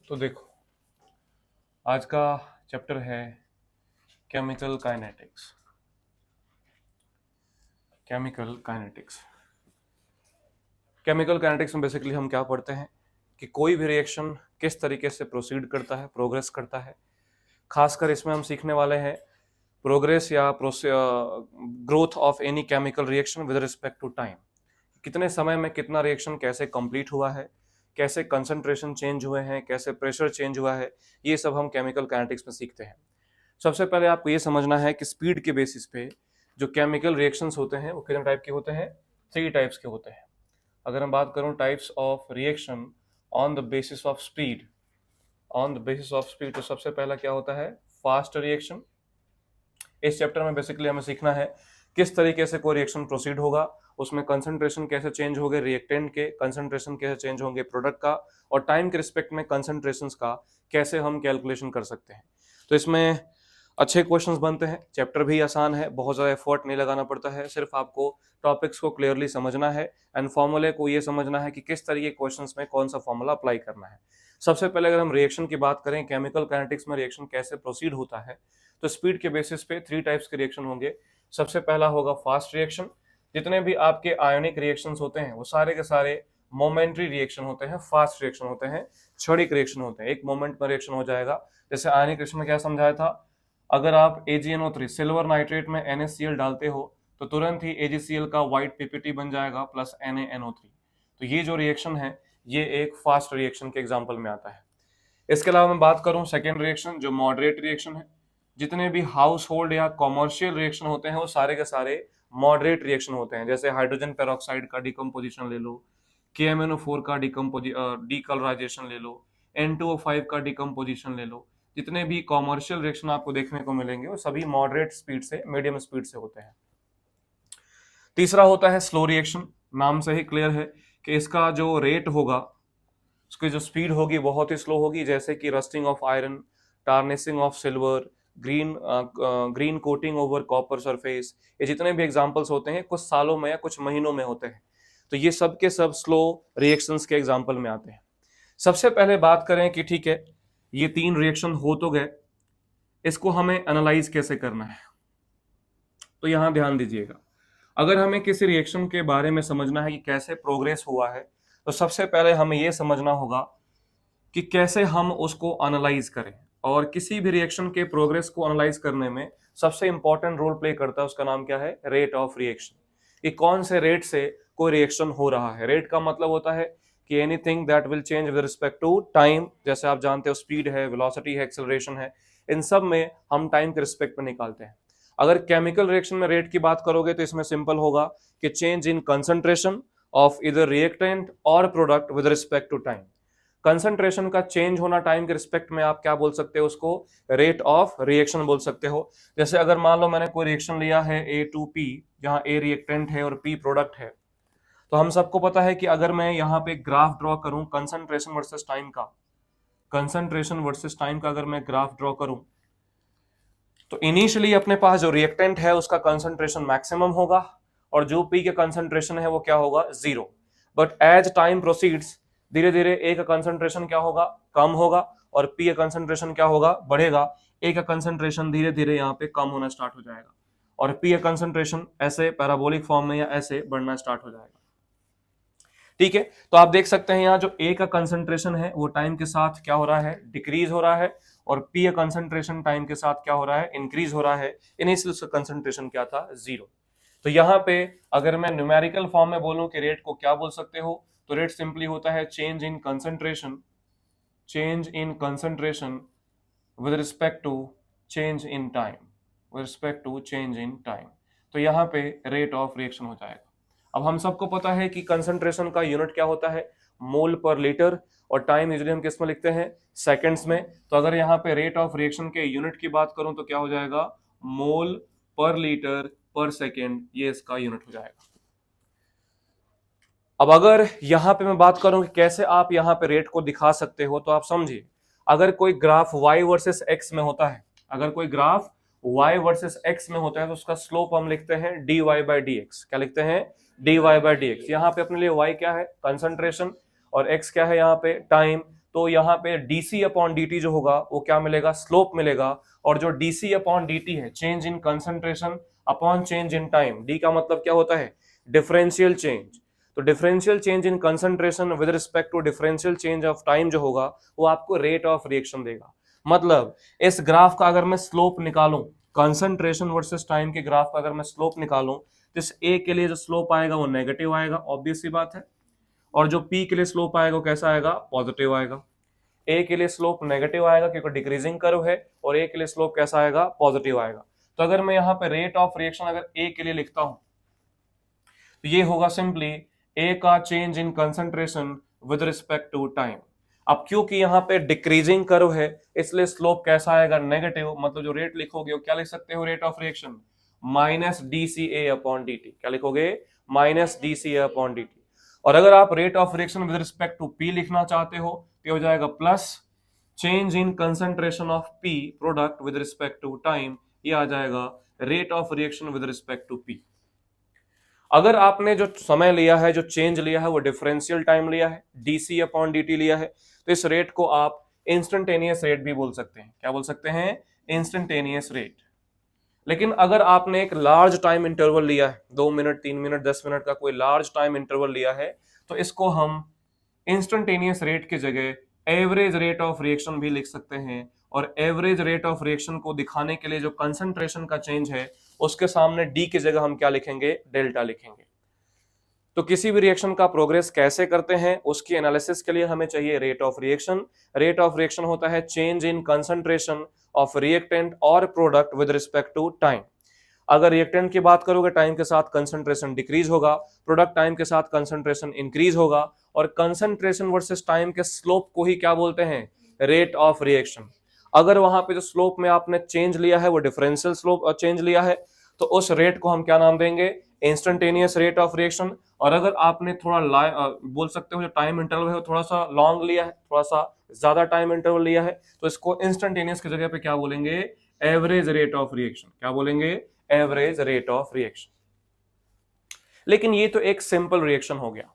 तो देखो, आज का चैप्टर है chemical kinetics. Chemical kinetics chemical kinetics में बेसिकली हम क्या पढ़ते हैं कि कोई भी रिएक्शन किस तरीके से प्रोसीड करता है, प्रोग्रेस करता है। खासकर इसमें हम सीखने वाले हैं प्रोग्रेस या growth of any chemical reaction with respect to time. कितने समय में कितना रिएक्शन कैसे कंप्लीट हुआ है, कैसे कंसंट्रेशन चेंज हुए हैं, कैसे प्रेशर चेंज हुआ है, ये सब हम केमिकल काइनेटिक्स में सीखते हैं। सबसे पहले आपको ये समझना है कि स्पीड के बेसिस पे जो केमिकल रिएक्शंस होते हैं वो कितने टाइप के होते हैं, 3 टाइप्स के होते हैं। अगर मैं बात करूं types of reaction on the basis of speed, तो सबसे पहला क्या होता है, फास्ट रिएक्शन। इस चैप्टर में बेसिकली हमें सीखना है किस तरीके से कोई रिएक्शन प्रोसीड होगा, उसमें कंसंट्रेशन कैसे चेंज होंगे, रिएक्टेंट के कंसंट्रेशन कैसे चेंज होंगे प्रोडक्ट का, और टाइम के रिस्पेक्ट में कंसंट्रेशंस का कैसे हम कैलकुलेशन कर सकते हैं। तो इसमें अच्छे क्वेश्चंस बनते हैं। चैप्टर भी आसान है, बहुत ज़्यादा एफर्ट नहीं लगाना पड़ता है, सिर्फ आपको टॉपिक्स को क्लियरली समझना है एंड फॉर्मूले को ये समझना है कि किस तरीके के क्वेश्चंस में कौन सा फॉर्मूला अप्लाई करना है। सबसे पहले अगर हम रिएक्शन की बात करें, केमिकल काइनेटिक्स में रिएक्शन कैसे प्रोसीड होता है, तो स्पीड के बेसिस पे 3 टाइप्स के रिएक्शन होंगे। सबसे पहला होगा फास्ट रिएक्शन। जितने भी आपके आयोनिक रिएक्शंस होते हैं वो सारे के सारे मोमेंट्री रिएक्शन होते हैं, फास्ट रिएक्शन होते हैं, क्षणिक रिएक्शन होते हैं, एक मोमेंट में रिएक्शन हो जाएगा। जैसे आयनिक रिएक्शन में क्या समझाया था, अगर आप AgNO3 सिल्वर नाइट्रेट में NaCl डालते हो तो तुरंत ही AgCl का व्हाइट PPT बन जाएगा प्लस NaNO3। तो ये जो रिएक्शन है ये एक फास्ट रिएक्शन के एग्जांपल में आता है। इसके अलावा मैं बात करूं सेकेंड रिएक्शन जो मॉडरेट रिएक्शन है। जितने भी हाउस होल्ड या कॉमर्शियल रिएक्शन होते हैं वो सारे के सारे मॉडरेट रिएक्शन होते हैं। जैसे हाइड्रोजन पेरोक्साइड का डिकम्पोजिशन ले लो, KMnO4 का डीकलराइजेशन ले लो, N2O5 का डिकम्पोजिशन ले लो। जितने भी कॉमर्शियल रिएक्शन आपको देखने को मिलेंगे वो सभी मॉडरेट स्पीड से, मीडियम स्पीड से होते हैं। तीसरा होता है स्लो रिएक्शन। नाम से ही क्लियर है कि इसका जो रेट होगा, उसकी जो स्पीड होगी बहुत ही स्लो होगी। जैसे कि rusting of iron, tarnishing of silver, green coating over copper surface, ये जितने भी एग्जांपल्स होते हैं कुछ सालों में या कुछ महीनों में होते हैं। तो ये सब के सब स्लो रिएक्शंस के एग्जांपल में आते हैं। सबसे पहले बात करें कि ठीक है, ये 3 रिएक्शन हो तो गए, इसको हमें एनालाइज कैसे करना है। तो यहां ध्यान दीजिएगा, अगर हमें किसी रिएक्शन के बारे में समझना है कि कैसे प्रोग्रेस हुआ है, तो सबसे पहले हमें यह समझना होगा कि कैसे हम उसको एनालाइज करें। और किसी भी रिएक्शन के प्रोग्रेस को एनालाइज करने में सबसे इंपॉर्टेंट रोल प्ले करता है, उसका नाम क्या है, रेट ऑफ रिएक्शन। कि कौन से रेट से कोई रिएक्शन हो रहा है। रेट का मतलब होता है कि anything that will change with respect to time. जैसे आप जानते हो स्पीड है, वेलोसिटी है, एक्सेलरेशन है, इन सब में हम टाइम के रिस्पेक्ट में निकालते हैं। अगर केमिकल रिएक्शन में रेट की बात करोगे तो इसमें सिंपल होगा कि चेंज इन कंसंट्रेशन ऑफ इधर रिएक्टेंट और product with respect to time. Concentration का चेंज होना टाइम के रिस्पेक्ट में आप क्या बोल सकते हो, उसको रेट ऑफ रिएक्शन बोल सकते हो। जैसे अगर मान लो मैंने कोई रिएक्शन लिया है A2P, जहां A रिएक्टेंट है और P प्रोडक्ट है, तो हम सबको पता है कि अगर मैं यहाँ पे ग्राफ ड्रॉ करूं कंसंट्रेशन वर्सेस टाइम का, अगर मैं ग्राफ ड्रॉ करूं तो इनिशियली अपने पास जो रिएक्टेंट है उसका कंसंट्रेशन मैक्सिमम होगा और जो पी के कंसंट्रेशन है वो क्या होगा, 0। बट एज टाइम प्रोसीड्स, धीरे धीरे ए का कंसंट्रेशन क्या होगा, कम होगा, और पी का कंसंट्रेशन क्या होगा, बढ़ेगा। ए का कंसंट्रेशन धीरे धीरे यहाँ पे कम होना स्टार्ट हो जाएगा और पी का कंसंट्रेशन ऐसे पैराबोलिक फॉर्म में या ऐसे बढ़ना स्टार्ट हो जाएगा। ठीक है, तो आप देख सकते हैं यहाँ जो ए का कंसंट्रेशन है वो टाइम के साथ क्या हो रहा है, डिक्रीज हो रहा है, और पी का कंसंट्रेशन टाइम के साथ क्या हो रहा है, इंक्रीज हो रहा है। इनिशियल उसका कंसंट्रेशन क्या था, 0। तो यहाँ पे अगर मैं न्यूमेरिकल फॉर्म में बोलूं कि रेट को क्या बोल सकते हो, तो रेट सिंपली होता है change in concentration with respect to change in time, तो यहाँ पे रेट ऑफ रिएक्शन हो जाएगा। अब हम सबको पता है कि कंसंट्रेशन का यूनिट क्या होता है, मोल पर लीटर, और टाइम यूजुअली हम किस में लिखते हैं, सेकंड्स में। तो अगर यहाँ पे रेट ऑफ रिएक्शन के यूनिट की बात करूं तो क्या हो जाएगा, मोल पर लीटर पर सेकेंड, ये इसका यूनिट हो जाएगा। अब अगर यहाँ पे मैं बात करूं कि कैसे आप यहाँ पे रेट को दिखा सकते हो, तो आप समझिए, अगर कोई ग्राफ y वर्सेस x में होता है, तो उसका स्लोप हम लिखते हैं dy बाई dx। क्या लिखते हैं, dy बाई dx। यहाँ पे अपने लिए y क्या है, कंसंट्रेशन, और x क्या है यहाँ पे, टाइम। तो यहाँ पे dc अपॉन dt जो होगा वो क्या मिलेगा, स्लोप मिलेगा। और जो dc अपॉन dt है, change in concentration upon change in time, d का मतलब क्या होता है, डिफरेंशियल चेंज। तो differential change in concentration with respect to differential change of time जो होगा वो आपको रेट ऑफ रिएक्शन देगा। मतलब इस ग्राफ का अगर मैं स्लोप निकालूं, कंसंट्रेशन वर्सेस टाइम के ग्राफ का अगर मैं स्लोप निकालूं, तो इस ए के लिए जो स्लोप आएगा वो नेगेटिव आएगा, ऑब्वियस सी बात है। और जो पी के लिए स्लोप आएगा वो कैसा आएगा, पॉजिटिव आएगा। ए के लिए स्लोप नेगेटिव आएगा क्योंकि डिक्रीजिंग कर्व है, और ए के लिए स्लोप कैसा आएगा, पॉजिटिव आएगा। तो अगर मैं यहाँ पे रेट ऑफ रिएक्शन अगर ए के लिए लिखता हूं तो ये होगा सिंपली ए का change in concentration with respect to time. अब क्योंकि यहाँ पे डिक्रीजिंग कर्व है इसलिए स्लोप कैसा आएगा, नेगेटिव। मतलब जो रेट लिखोगे वो क्या लिख सकते हो, rate of reaction minus D C A upon D T. क्या लिखोगे, minus D C A upon D T. और अगर आप rate of reaction with respect to P लिखना चाहते हो तो हो जाएगा plus change in concentration of P product with respect to time, ये आ जाएगा rate of reaction with respect to P. अगर आपने जो समय लिया है, जो चेंज लिया है वो डिफरेंशियल टाइम लिया है, डीसी अपॉन डी लिया है, तो इस रेट को आप इंस्टेंटेनियस रेट भी बोल सकते हैं। क्या बोल सकते हैं, इंस्टेंटेनियस रेट। लेकिन अगर आपने एक लार्ज टाइम इंटरवल लिया है, 2 मिनट 3 मिनट 10 मिनट का कोई लार्ज टाइम इंटरवल लिया है, तो इसको हम इंस्टेंटेनियस रेट की जगह एवरेज रेट ऑफ रिएक्शन भी लिख सकते हैं। और एवरेज रेट ऑफ रिएक्शन को दिखाने के लिए जो कंसंट्रेशन का चेंज है उसके सामने डी की जगह हम क्या लिखेंगे, डेल्टा लिखेंगे। तो किसी भी रिएक्शन का प्रोग्रेस कैसे करते हैं उसकी एनालिसिस के लिए हमें चाहिए rate of reaction. Rate of reaction होता है change in concentration of reactant और product with respect to time. अगर रिएक्टेंट की बात करोगे टाइम के साथ कंसंट्रेशन डिक्रीज होगा, प्रोडक्ट टाइम के साथ कंसंट्रेशन इंक्रीज होगा। और कंसंट्रेशन वर्सेस टाइम के स्लोप को ही क्या बोलते हैं, रेट ऑफ रिएक्शन। अगर वहां पे जो स्लोप में आपने चेंज लिया है वो डिफरेंशियल स्लोप चेंज लिया है तो उस रेट को हम क्या नाम देंगे, इंस्टेंटेनियस रेट ऑफ रिएक्शन। और अगर आपने थोड़ा बोल सकते हो जो टाइम इंटरवल है वो थोड़ा सा लॉन्ग लिया है, थोड़ा सा ज्यादा टाइम इंटरवल लिया है, तो इसको इंस्टेंटेनियस की जगह पे क्या बोलेंगे, एवरेज रेट ऑफ रिएक्शन। क्या बोलेंगे, एवरेज रेट ऑफ रिएक्शन। लेकिन ये तो एक सिंपल रिएक्शन हो गया।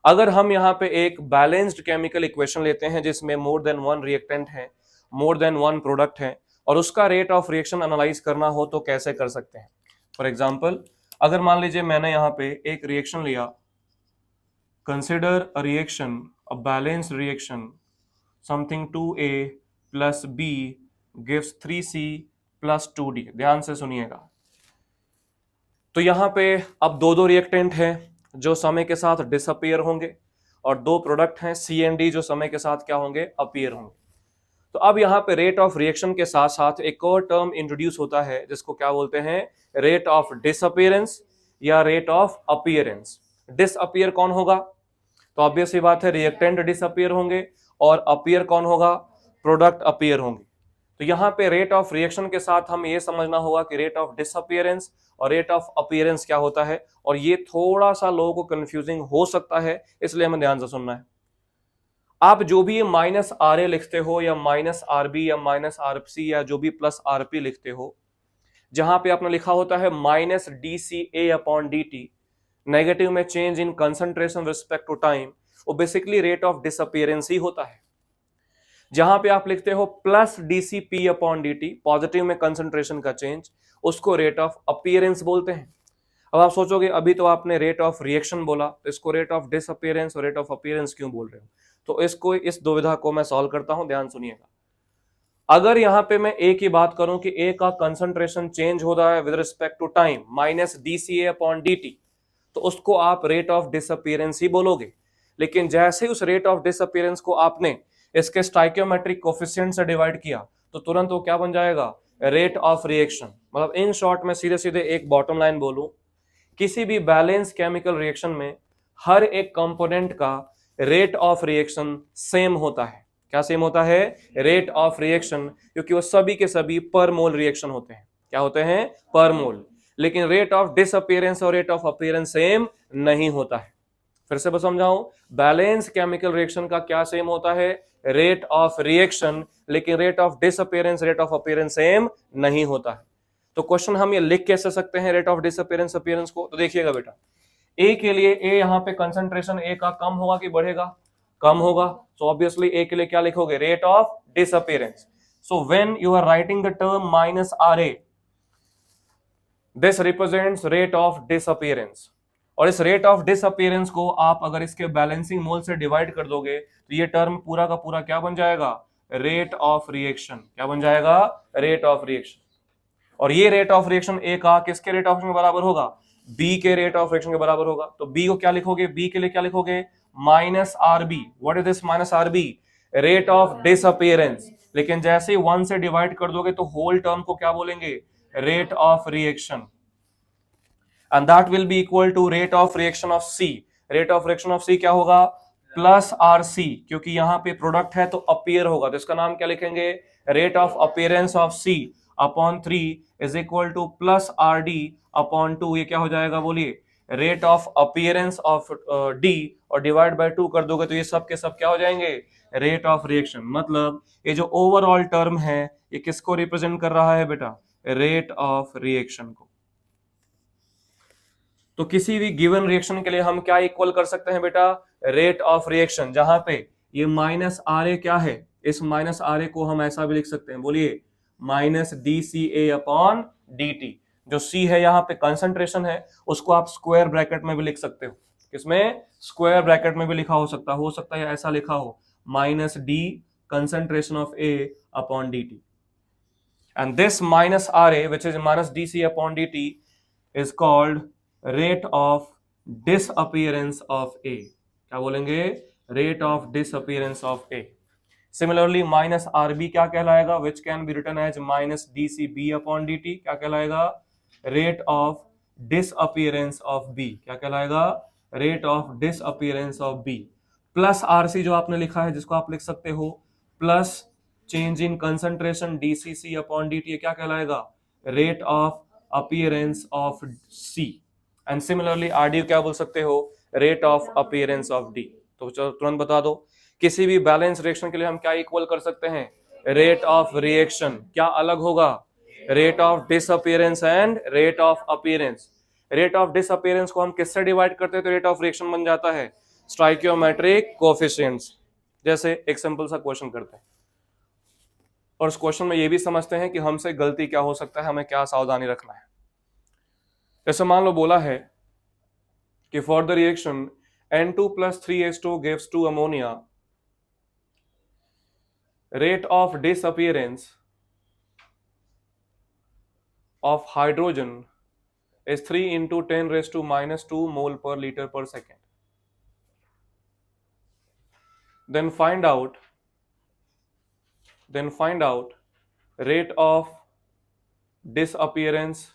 अगर हम यहाँ पे एक बैलेंस्ड केमिकल इक्वेशन लेते हैं जिसमें मोर देन वन रिएक्टेंट है, मोर देन वन प्रोडक्ट है, और उसका रेट ऑफ रिएक्शन एनालाइज करना हो तो कैसे कर सकते हैं। फॉर एग्जांपल अगर मान लीजिए मैंने यहाँ पे एक रिएक्शन लिया, consider a reaction, a balanced reaction, something 2A plus B gives 3C plus 2D। ध्यान से सुनिएगा। तो यहाँ पे अब दो रिएक्टेंट हैं जो समय के साथ डिसअपियर होंगे, और 2 प्रोडक्ट हैं C एंड D जो समय के साथ क्या होंगे, अपीयर होंगे। तो अब यहाँ पे रेट ऑफ रिएक्शन के साथ साथ एक और टर्म इंट्रोड्यूस होता है जिसको क्या बोलते हैं, रेट ऑफ डिसअपियरेंस या रेट ऑफ अपीयरेंस। डिसअपियर कौन होगा, तो ऑब्वियस सी बात है रिएक्टेंट डिसअपियर होंगे, और अपीयर कौन होगा, प्रोडक्ट अपीयर होंगे। तो यहाँ पे रेट ऑफ रिएक्शन के साथ हम ये समझना होगा कि रेट ऑफ डिसअपियरेंस और रेट ऑफ अपीयरेंस क्या होता है। और ये थोड़ा सा लोगों को कंफ्यूजिंग हो सकता है, इसलिए हमें ध्यान से सुनना है। आप जो भी ये माइनस आर ए लिखते हो या माइनस आर बी या माइनस आर सी या जो भी प्लस आर पी लिखते हो, जहां पे आपने लिखा होता है minus D C A upon D T, negative में change in concentration respect to time, वो बेसिकली रेट ऑफ डिसअपियरेंस ही होता है। जहां पे आप लिखते हो plus D C P upon D T, positive में कंसंट्रेशन का चेंज, उसको रेट ऑफ अपीयरेंस बोलते हैं। अब आप सोचोगे अभी तो आपने रेट ऑफ रिएक्शन बोला, तो इसको रेट ऑफ डिसअपियरेंस और रेट ऑफ अपीयरेंस क्यों बोल रहे हो। तो इस दुविधा को मैं सॉल्व करता हूं, ध्यान सुनिएगा। अगर यहां पे मैं ए की बात करूं कि ए का कंसंट्रेशन चेंज हो रहा है with respect to time minus D C A upon D T, तो उसको आप रेट ऑफ डिसअपियरेंस ही बोलोगे। लेकिन जैसे उस रेट ऑफ डिसअपियरेंस को आपने इसके स्टाइकियोमेट्रिक कोफिशिएंट से डिवाइड किया तो तुरंत वो क्या बन जाएगा, रेट ऑफ रिएक्शन। मतलब इन शॉर्ट में सीधे सीधे एक बॉटम लाइन बोलूं, किसी भी बैलेंस केमिकल रिएक्शन में हर एक कंपोनेंट का रेट ऑफ रिएक्शन सेम होता है। क्या सेम होता है, रेट ऑफ रिएक्शन, क्योंकि वो सभी के सभी पर मोल रिएक्शन होते हैं। क्या होते हैं, पर मोल। लेकिन रेट ऑफ डिसअपियरेंस और रेट ऑफ अपीयरेंस सेम नहीं होता है। फिर से बस समझाऊं, बैलेंस केमिकल रिएक्शन का क्या सेम होता है, रेट ऑफ रिएक्शन, लेकिन rate of disappearance rate of appearance same नहीं होता है। तो क्वेश्चन हम ये लिख कैसे सकते हैं रेट ऑफ डिसअपियरेंस अपीयरेंस को, तो देखिएगा बेटा, ए के लिए ए यहाँ पे कंसंट्रेशन ए का कम होगा कि बढ़ेगा, कम होगा, सो ऑब्वियसली ए के लिए क्या लिखोगे, rate of disappearance. So when you are writing the term minus R A, this represents rate of disappearance. और इस रेट ऑफ डिसअपियरेंस को आप अगर इसके बैलेंसिंग मोल से डिवाइड कर दोगे तो ये टर्म पूरा का पूरा क्या बन जाएगा, रेट ऑफ रिएक्शन. क्या बन जाएगा, रेट ऑफ रिएक्शन. और ये रेट ऑफ रिएक्शन ए का किसके रेट ऑफ रिएक्शन के बराबर होगा, बी के रेट ऑफ रिएक्शन के बराबर होगा. तो बी को क्या लिखोगे, बी के लिए क्या लिखोगे, minus R B. What is this minus R B, rate of disappearance. लेकिन जैसे ही 1 से डिवाइड कर दोगे तो होल टर्म को क्या बोलेंगे, rate of reaction. And that will be equal to rate of reaction of C. Rate of reaction of C क्या होगा, प्लस आर सी, क्योंकि यहां पे प्रोडक्ट है तो अपीयर होगा, तो इसका नाम क्या लिखेंगे, rate of appearance of C upon 3 is equal to plus R D upon 2. ये क्या हो जाएगा बोलिए, rate of appearance of D, और डिवाइड बाय 2 कर दोगे तो ये सब के सब क्या हो जाएंगे, रेट ऑफ रिएक्शन. मतलब ये जो ओवरऑल टर्म है ये किसको रिप्रेजेंट कर रहा है बेटा, रेट ऑफ रिएक्शन को. तो किसी भी गिवन रिएक्शन के लिए हम क्या इक्वल कर सकते हैं बेटा, रेट ऑफ रिएक्शन. जहां पे ये माइनस आर ए क्या है, इस माइनस आर ए को हम ऐसा भी लिख सकते हैं, बोलिए minus D C A upon D T. जो सी है यहाँ पे कंसंट्रेशन है, उसको आप स्क्वायर ब्रैकेट में भी लिख सकते हो. किसमें, स्क्वायर ब्रैकेट में भी लिखा हो सकता है ऐसा लिखा हो, minus D concentration of A upon D T. And this minus R A which is minus D C upon D T is called rate of disappearance of A. क्या बोलेंगे, rate of disappearance of A. Similarly minus R B क्या कहलाएगा, which can be written as minus D C B upon D T. क्या कहलाएगा, rate of disappearance of B. क्या कहलाएगा, rate of disappearance of B. Plus R C जो आपने लिखा है, जिसको आप लिख सकते हो plus change in concentration D C C upon D T, क्या कहलाएगा, rate of appearance of C. And similarly R D क्या बोल सकते हो, rate of appearance of D. तो चलो तुरंत बता दो, किसी भी बैलेंस रिएक्शन के लिए हम क्या इक्वल कर सकते हैं, रेट ऑफ रिएक्शन. क्या अलग होगा, rate of disappearance and rate of appearance. Rate of disappearance को हम किससे डिवाइड करते हैं तो रेट ऑफ रिएक्शन बन जाता है, स्टोइकियोमेट्रिक कोएफिशिएंट्स. जैसे एक सिंपल सा क्वेश्चन करते हैं और उस क्वेश्चन में ये भी समझते हैं कि हमसे गलती क्या हो सकता है, हमें क्या सावधानी रखना है. जैसे मान लो बोला है कि for the reaction N2 plus 3H2 gives 2 ammonia, rate of disappearance of hydrogen is 3 into 10 raised to minus 2 mole per liter per second. Then find out rate of disappearance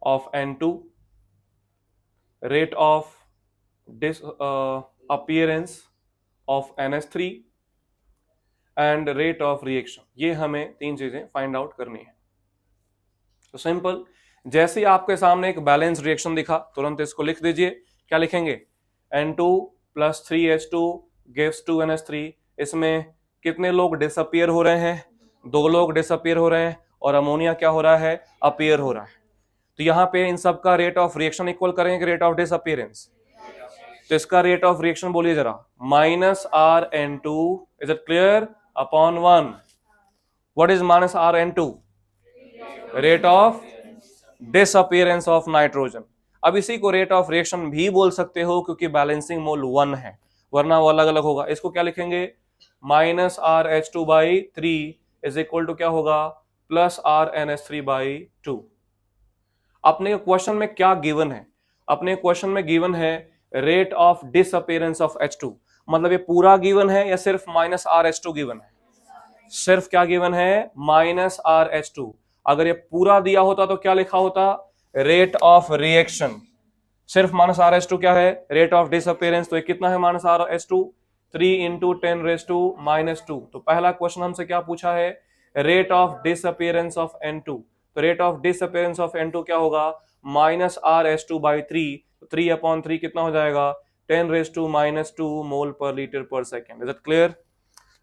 of N2, rate of appearance of NH3 and rate of reaction. ये हमें 3 चीजें find out करनी है. तो simple, जैसे ही आपके सामने एक बैलेंस रिएक्शन दिखा तुरंत इसको लिख दीजिए. क्या लिखेंगे, N2 plus 3H2 gives 2NH3. इसमें कितने लोग डिसअपियर हो रहे हैं, 2 लोग डिसअपियर हो रहे हैं, और अमोनिया क्या हो रहा है, अपीयर हो रहा है. तो यहाँ पे इन सब का रेट ऑफ रिएक्शन इक्वल करेंगे रेट ऑफ डिसअपियरेंस. तो इसका रेट ऑफ रिएक्शन बोलिए जरा, minus R N two, is it clear, upon 1. What is minus R N two, rate of disappearance of nitrogen. अब इसी को रेट ऑफ रिएक्शन भी बोल सकते हो क्योंकि बैलेंसिंग मोल 1 है, वरना वो अलग अलग होगा. इसको क्या लिखेंगे, minus R H two by 3 is equal to क्या होगा, plus R N H 3 by 2. अपने क्वेश्चन में क्या गिवन है, अपने क्वेश्चन में गिवन है rate of disappearance of H2. मतलब ये पूरा गिवन है या सिर्फ minus R H to given है, सिर्फ क्या गिवन है, माइनस आर एच टू. अगर ये पूरा दिया होता तो क्या लिखा होता, रेट ऑफ रिएक्शन. सिर्फ माइनस आर एच टू क्या है, रेट ऑफ डिसअपियरेंस. तो ये कितना है minus R H two, 3 into 10 raise to minus 2. तो पहला क्वेश्चन हमसे क्या पूछा है, rate of disappearance of N2. तो rate of disappearance of N2 क्या होगा, minus R H two by 3. 3 upon 3 कितना हो जाएगा, 10 रेज टू माइनस 2 मोल पर लीटर पर सेकेंड. Is it clear.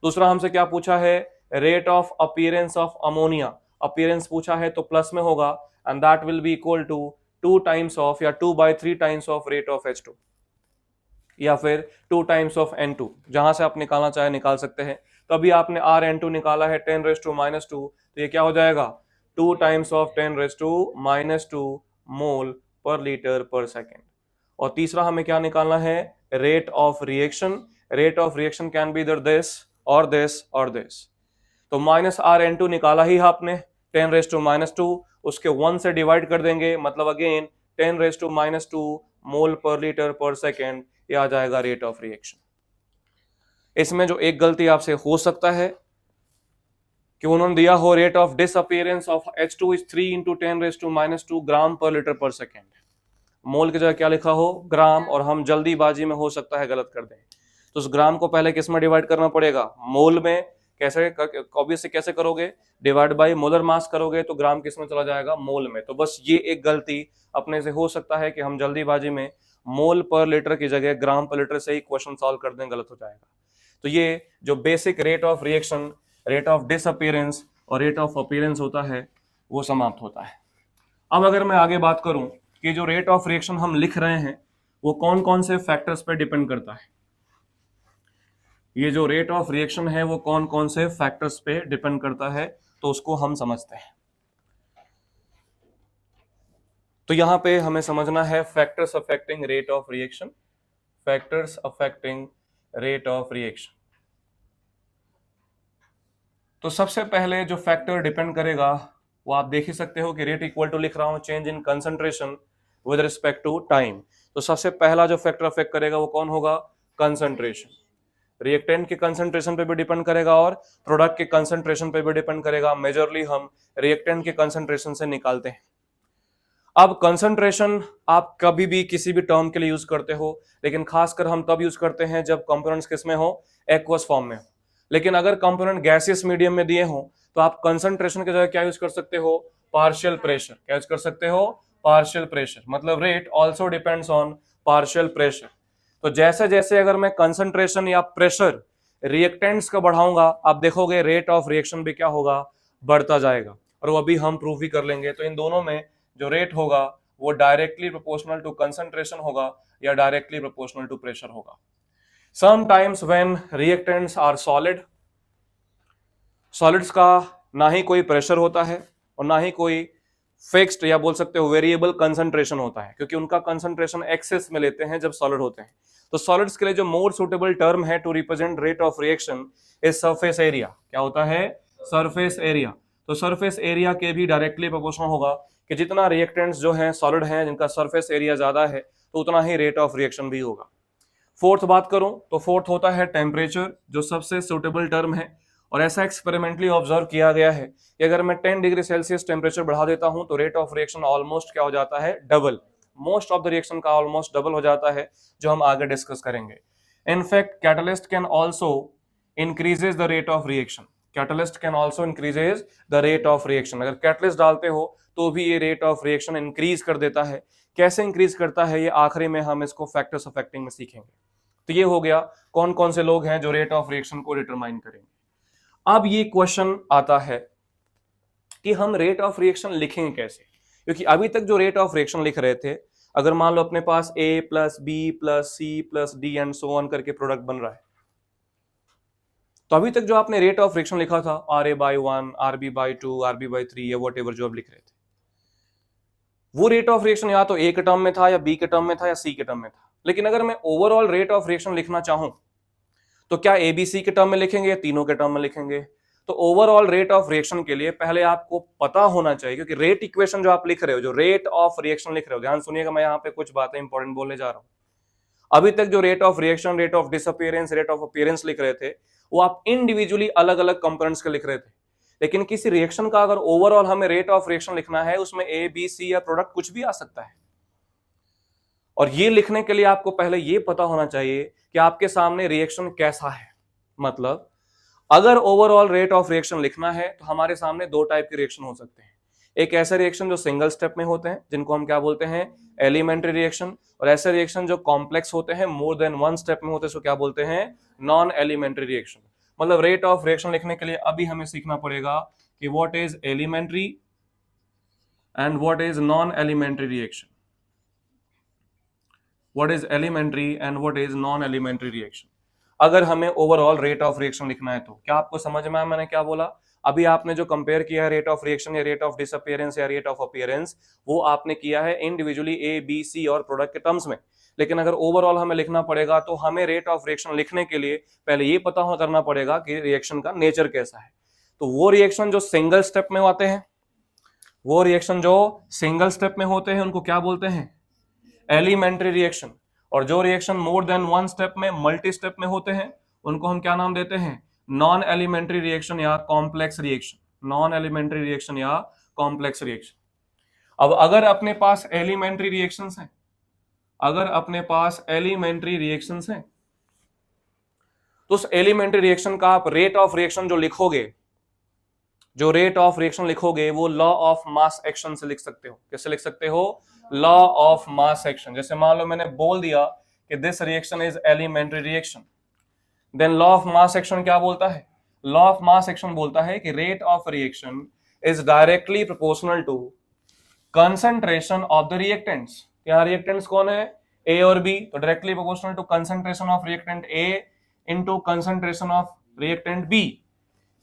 दूसरा हमसे क्या पूछा है, rate of appearance of ammonia. Appearance पूछा है तो प्लस में होगा, and that will be equal to 2 times of या 2/3 times of rate of H2. या फिर 2 टाइम्स ऑफ N2, जहां से आप निकालना चाहे निकाल सकते हैं। तो अभी आपने Rn2 निकाला है 10⁻², तो ये क्या हो जाएगा 2 टाइम्स ऑफ 10⁻², मोल पर लीटर पर सेकेंड। और तीसरा हमें क्या निकालना है, rate of reaction. Rate of reaction can be इधर दिस और दिस और दिस। तो -Rn2 निकाला ही आपने 10⁻², उसके 1 से डिवाइड कर देंगे, मतलब अगेन 10⁻² मोल पर लीटर पर सेकेंड, ये आ जाएगा रेट ऑफ रिएक्शन। इसमें जो एक गलती आपसे हो सकता है कि उन्होंने दिया हो rate of disappearance of H2 is 3 × 10⁻² ग्राम पर लीटर पर सेकेंड। मोल की जगह क्या लिखा हो, ग्राम, और हम जल्दीबाजी में हो सकता है गलत कर दें। तो उस ग्राम को पहले किस में डिवाइड करना पड़ेगा, मोल में। कैसे, ऑब्वियसली कैसे करोगे, डिवाइड बाय मोलर मास करोगे तो ग्राम किस में चला जाएगा, मोल में। तो बस ये एक गलती अपने से हो सकता है कि हम जल्दीबाजी में मोल पर लीटर की जगह ग्राम पर लीटर से ही क्वेश्चन सॉल्व कर दें, गलत हो जाएगा। तो ये जो basic rate of reaction, rate of disappearance और रेट ऑफ अपीयरेंस होता है वो समाप्त होता है। अब अगर मैं आगे बात करूं कि जो रेट ऑफ रिएक्शन हम लिख रहे हैं वो कौन कौन से फैक्टर्स पे डिपेंड करता है, ये जो रेट ऑफ रिएक्शन है वो कौन कौन से फैक्टर्स पे डिपेंड करता है, तो उसको हम समझते हैं। तो यहां पे हमें समझना है factors affecting rate of reaction. Factors affecting rate of reaction. तो सबसे पहले जो फैक्टर डिपेंड करेगा वो आप देख ही सकते हो कि रेट इक्वल टू लिख रहा हूं change in concentration with respect to time. तो सबसे पहला जो फैक्टर अफेक्ट करेगा वो कौन होगा, कंसंट्रेशन। रिएक्टेंट के कंसंट्रेशन पे भी डिपेंड करेगा और प्रोडक्ट के कंसंट्रेशन पे भी डिपेंड करेगा। मेजरली हम रिएक्टेंट के कंसंट्रेशन से निकालते हैं। अब कंसंट्रेशन आप कभी भी किसी भी टर्म के लिए यूज करते हो, लेकिन खासकर हम तब यूज करते हैं जब कंपोनेंट्स किस में हो, एक्वस फॉर्म में हो। लेकिन अगर कंपोनेंट गैसियस मीडियम में दिए हो तो आप कंसंट्रेशन की जगह क्या यूज कर सकते हो, पार्शियल प्रेशर। क्या यूज कर सकते हो, पार्शियल प्रेशर। मतलब rate also depends on partial pressure. तो जैसे जैसे अगर मैं कंसंट्रेशन या प्रेशर रिएक्टेंट्स का बढ़ाऊंगा, आप देखोगे रेट ऑफ रिएक्शन भी क्या होगा, बढ़ता जाएगा। और वो अभी हम प्रूव भी कर लेंगे। तो इन दोनों में जो रेट होगा वो डायरेक्टली प्रोपोर्शनल टू कंसंट्रेशन होगा या डायरेक्टली प्रोपोर्शनल टू प्रेशर होगा। Sometimes when reactants are solid, solids का ना ही कोई प्रेशर होता है और ना ही कोई फिक्स्ड या बोल सकते हो वेरिएबल कंसंट्रेशन होता है, क्योंकि उनका कंसंट्रेशन एक्सेस में लेते हैं जब सॉलिड होते हैं। तो सॉलिड्स के लिए जो मोर सुटेबल टर्म है to represent rate of reaction is surface area. क्या होता है, सरफेस एरिया। तो सरफेस एरिया के भी डायरेक्टली प्रोपोर्शनल होगा कि जितना रिएक्टेंट्स जो हैं सॉलिड हैं जिनका सरफेस एरिया ज्यादा है तो उतना ही रेट ऑफ रिएक्शन भी होगा। फोर्थ बात करूं तो फोर्थ होता है टेम्परेचर, जो सबसे सुटेबल टर्म है। और ऐसा एक्सपेरिमेंटली ऑब्जर्व किया गया है कि अगर मैं 10 डिग्री सेल्सियस टेम्परेचर बढ़ा देता हूं तो रेट ऑफ रिएक्शन ऑलमोस्ट क्या हो जाता है, double. Most of the reaction का ऑलमोस्ट डबल हो जाता है, जो हम आगे डिस्कस करेंगे। In fact catalyst can also increases the rate of reaction. Catalyst can also increases the rate of reaction. अगर कैटलिस्ट डालते हो तो भी ये रेट ऑफ रिएक्शन इंक्रीज कर देता है। कैसे इंक्रीज करता है ये आखिरी में हम इसको फैक्टर्स अफेक्टिंग में सीखेंगे। तो ये हो गया कौन कौन से लोग हैं जो रेट ऑफ रिएक्शन को डिटरमाइन करेंगे। अब ये क्वेश्चन आता है कि हम रेट ऑफ रिएक्शन लिखेंगे कैसे, क्योंकि अभी तक जो रेट ऑफ रिएक्शन लिख रहे थे, अगर मान लो अपने पास A plus B plus C plus D and so on करके प्रोडक्ट बन रहा है, तो अभी तक जो आपने रेट ऑफ रिएक्शन लिखा था RA/1, RB/2, RB/3 या वॉट एवर जो आप लिख रहे थे, वो रेट ऑफ रिएक्शन या तो A के टर्म में था या B के टर्म में था या C के टर्म में था। लेकिन अगर मैं ओवरऑल रेट ऑफ रिएक्शन लिखना चाहूं तो क्या ABC के टर्म में लिखेंगे या तीनों के टर्म में लिखेंगे। तो ओवरऑल रेट ऑफ रिएक्शन के लिए पहले आपको पता होना चाहिए, क्योंकि रेट इक्वेशन जो आप लिख रहे हो, जो रेट ऑफ रिएक्शन लिख रहे हो, ध्यान सुनिएगा, मैं यहाँ पे कुछ बातें इंपॉर्टेंट बोलने जा रहा हूं। अभी तक जो rate of reaction, rate of disappearance, rate of appearance लिख रहे थे वो आप इंडिविजुअली अलग अलग कंपोनेंट्स के लिख रहे थे। लेकिन किसी रिएक्शन का अगर ओवरऑल हमें रेट ऑफ रिएक्शन लिखना है, उसमें A B C या प्रोडक्ट कुछ भी आ सकता है। और ये लिखने के लिए आपको पहले ये पता होना चाहिए कि आपके सामने रिएक्शन कैसा है। मतलब अगर ओवरऑल रेट ऑफ रिएक्शन लिखना है तो हमारे सामने दो टाइप के रिएक्शन हो सकते हैं। एक ऐसे रिएक्शन जो सिंगल स्टेप में होते हैं जिनको हम क्या बोलते हैं, एलिमेंट्री रिएक्शन। और ऐसे रिएक्शन जो कॉम्प्लेक्स होते हैं, मोर देन वन स्टेप में होते हैं, सो क्या बोलते हैं, नॉन एलिमेंट्री रिएक्शन। मतलब रेट ऑफ रिएक्शन लिखने के लिए अभी हमें सीखना पड़ेगा कि what is elementary and what is non elementary reaction. What is elementary and what is non elementary reaction. अगर हमें ओवरऑल रेट ऑफ रिएक्शन लिखना है तो क्या आपको समझ में आया मैंने क्या बोला? अभी आपने जो कंपेयर किया है रेट ऑफ रिएक्शन या रेट ऑफ डिसअपियरेंस या रेट ऑफ अपीयरेंस, वो आपने किया है इंडिविजुअली ए बी सी और प्रोडक्ट के टर्म्स में। लेकिन अगर ओवरऑल हमें लिखना पड़ेगा तो हमें रेट ऑफ रिएक्शन लिखने के लिए पहले ये पता करना पड़ेगा कि रिएक्शन का नेचर कैसा है। तो वो रिएक्शन जो सिंगल स्टेप में आते हैं, वो रिएक्शन जो सिंगल स्टेप में होते हैं उनको क्या बोलते हैं? Elementary reaction. और जो reaction more than one step में, मल्टी स्टेप में होते हैं, उनको हम क्या नाम देते हैं? नॉन एलिमेंट्री रिएक्शन या complex reaction. Non elementary reaction या कॉम्प्लेक्स रिएक्शन। अब अगर अपने पास एलिमेंट्री रिएक्शंस हैं, अगर अपने पास एलिमेंट्री रिएक्शंस हैं, तो उस एलिमेंट्री रिएक्शन का आप रेट ऑफ रिएक्शन जो लिखोगे, जो रेट ऑफ रिएक्शन लिखोगे वो लॉ ऑफ मास एक्शन से लिख सकते हो। कैसे लिख सकते हो? Law of mass action. जैसे मान लो मैंने बोल दिया कि this reaction is elementary reaction, then law of mass action क्या बोलता है? लॉ ऑफ मास एक्शन बोलता है कि rate of reaction is directly proportional to concentration of the reactants. यहाँ रिएक्टेंट्स कौन है? ए और बी, तो directly proportional to concentration of reactant A into concentration of reactant B,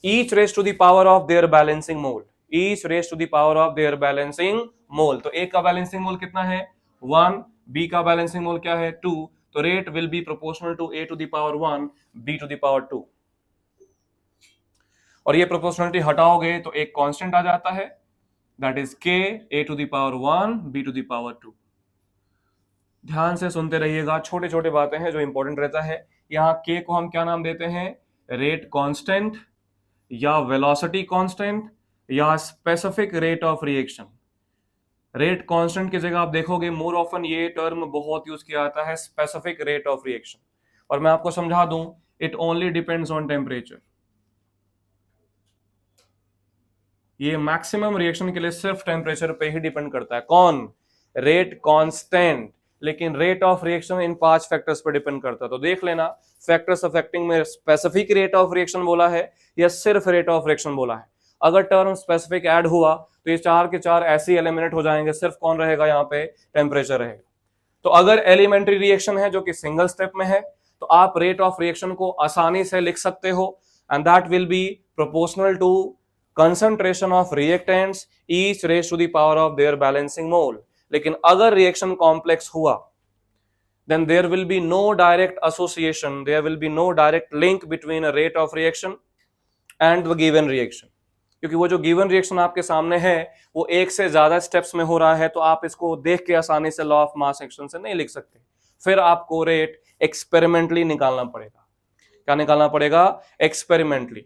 each raised to the power of their balancing mole, each raised to the power of their balancing mole। तो A का balancing मोल कितना है? 1, B का balancing मोल क्या है? 2। तो rate will be proportional to A to the power 1 B to the power 2। और ये प्रोपोर्शनलिटी हटाओगे तो एक कांस्टेंट आ जाता है, that is K A to the power 1 B to the power 2। ध्यान से सुनते रहिएगा, छोटे छोटे बातें हैं जो इंपॉर्टेंट रहता है। यहाँ K को हम क्या नाम देते हैं? रेट कांस्टेंट या वेलोसिटी कांस्टेंट या specific rate of reaction. Rate constant की जगह आप देखोगे मोर ऑफन ये टर्म बहुत यूज किया जाता है, स्पेसिफिक रेट ऑफ रिएक्शन। और मैं आपको समझा दूं, it only depends on temperature. ये मैक्सिमम रिएक्शन के लिए सिर्फ टेम्परेचर पे ही डिपेंड करता है। कौन? Rate constant. लेकिन रेट ऑफ रिएक्शन इन 5 फैक्टर्स पर डिपेंड करता है। तो देख लेना, फैक्टर्स अफेक्टिंग में स्पेसिफिक रेट ऑफ रिएक्शन बोला है या सिर्फ रेट ऑफ रिएक्शन बोला है। अगर टर्म स्पेसिफिक ऐड हुआ तो ये 4 के 4 ऐसे एलिमिनेट हो जाएंगे, सिर्फ कौन रहेगा यहाँ पे? टेम्परेचर रहेगा। तो अगर एलिमेंट्री रिएक्शन है जो कि सिंगल स्टेप में है, तो आप रेट ऑफ रिएक्शन को आसानी से लिख सकते हो, and that will be proportional to concentration of reactants each raise to the power of their balancing mole. लेकिन अगर रिएक्शन कॉम्प्लेक्स हुआ, then there will be no direct association, there will be no direct link between a rate of reaction and the given reaction। क्योंकि वो जो given reaction आपके सामने है वो एक से ज्यादा स्टेप्स में हो रहा है, तो आप इसको देख के आसानी से लॉ ऑफ मास एक्शन से नहीं लिख सकते। फिर आपको रेट एक्सपेरिमेंटली निकालना पड़ेगा। क्या निकालना पड़ेगा? एक्सपेरिमेंटली।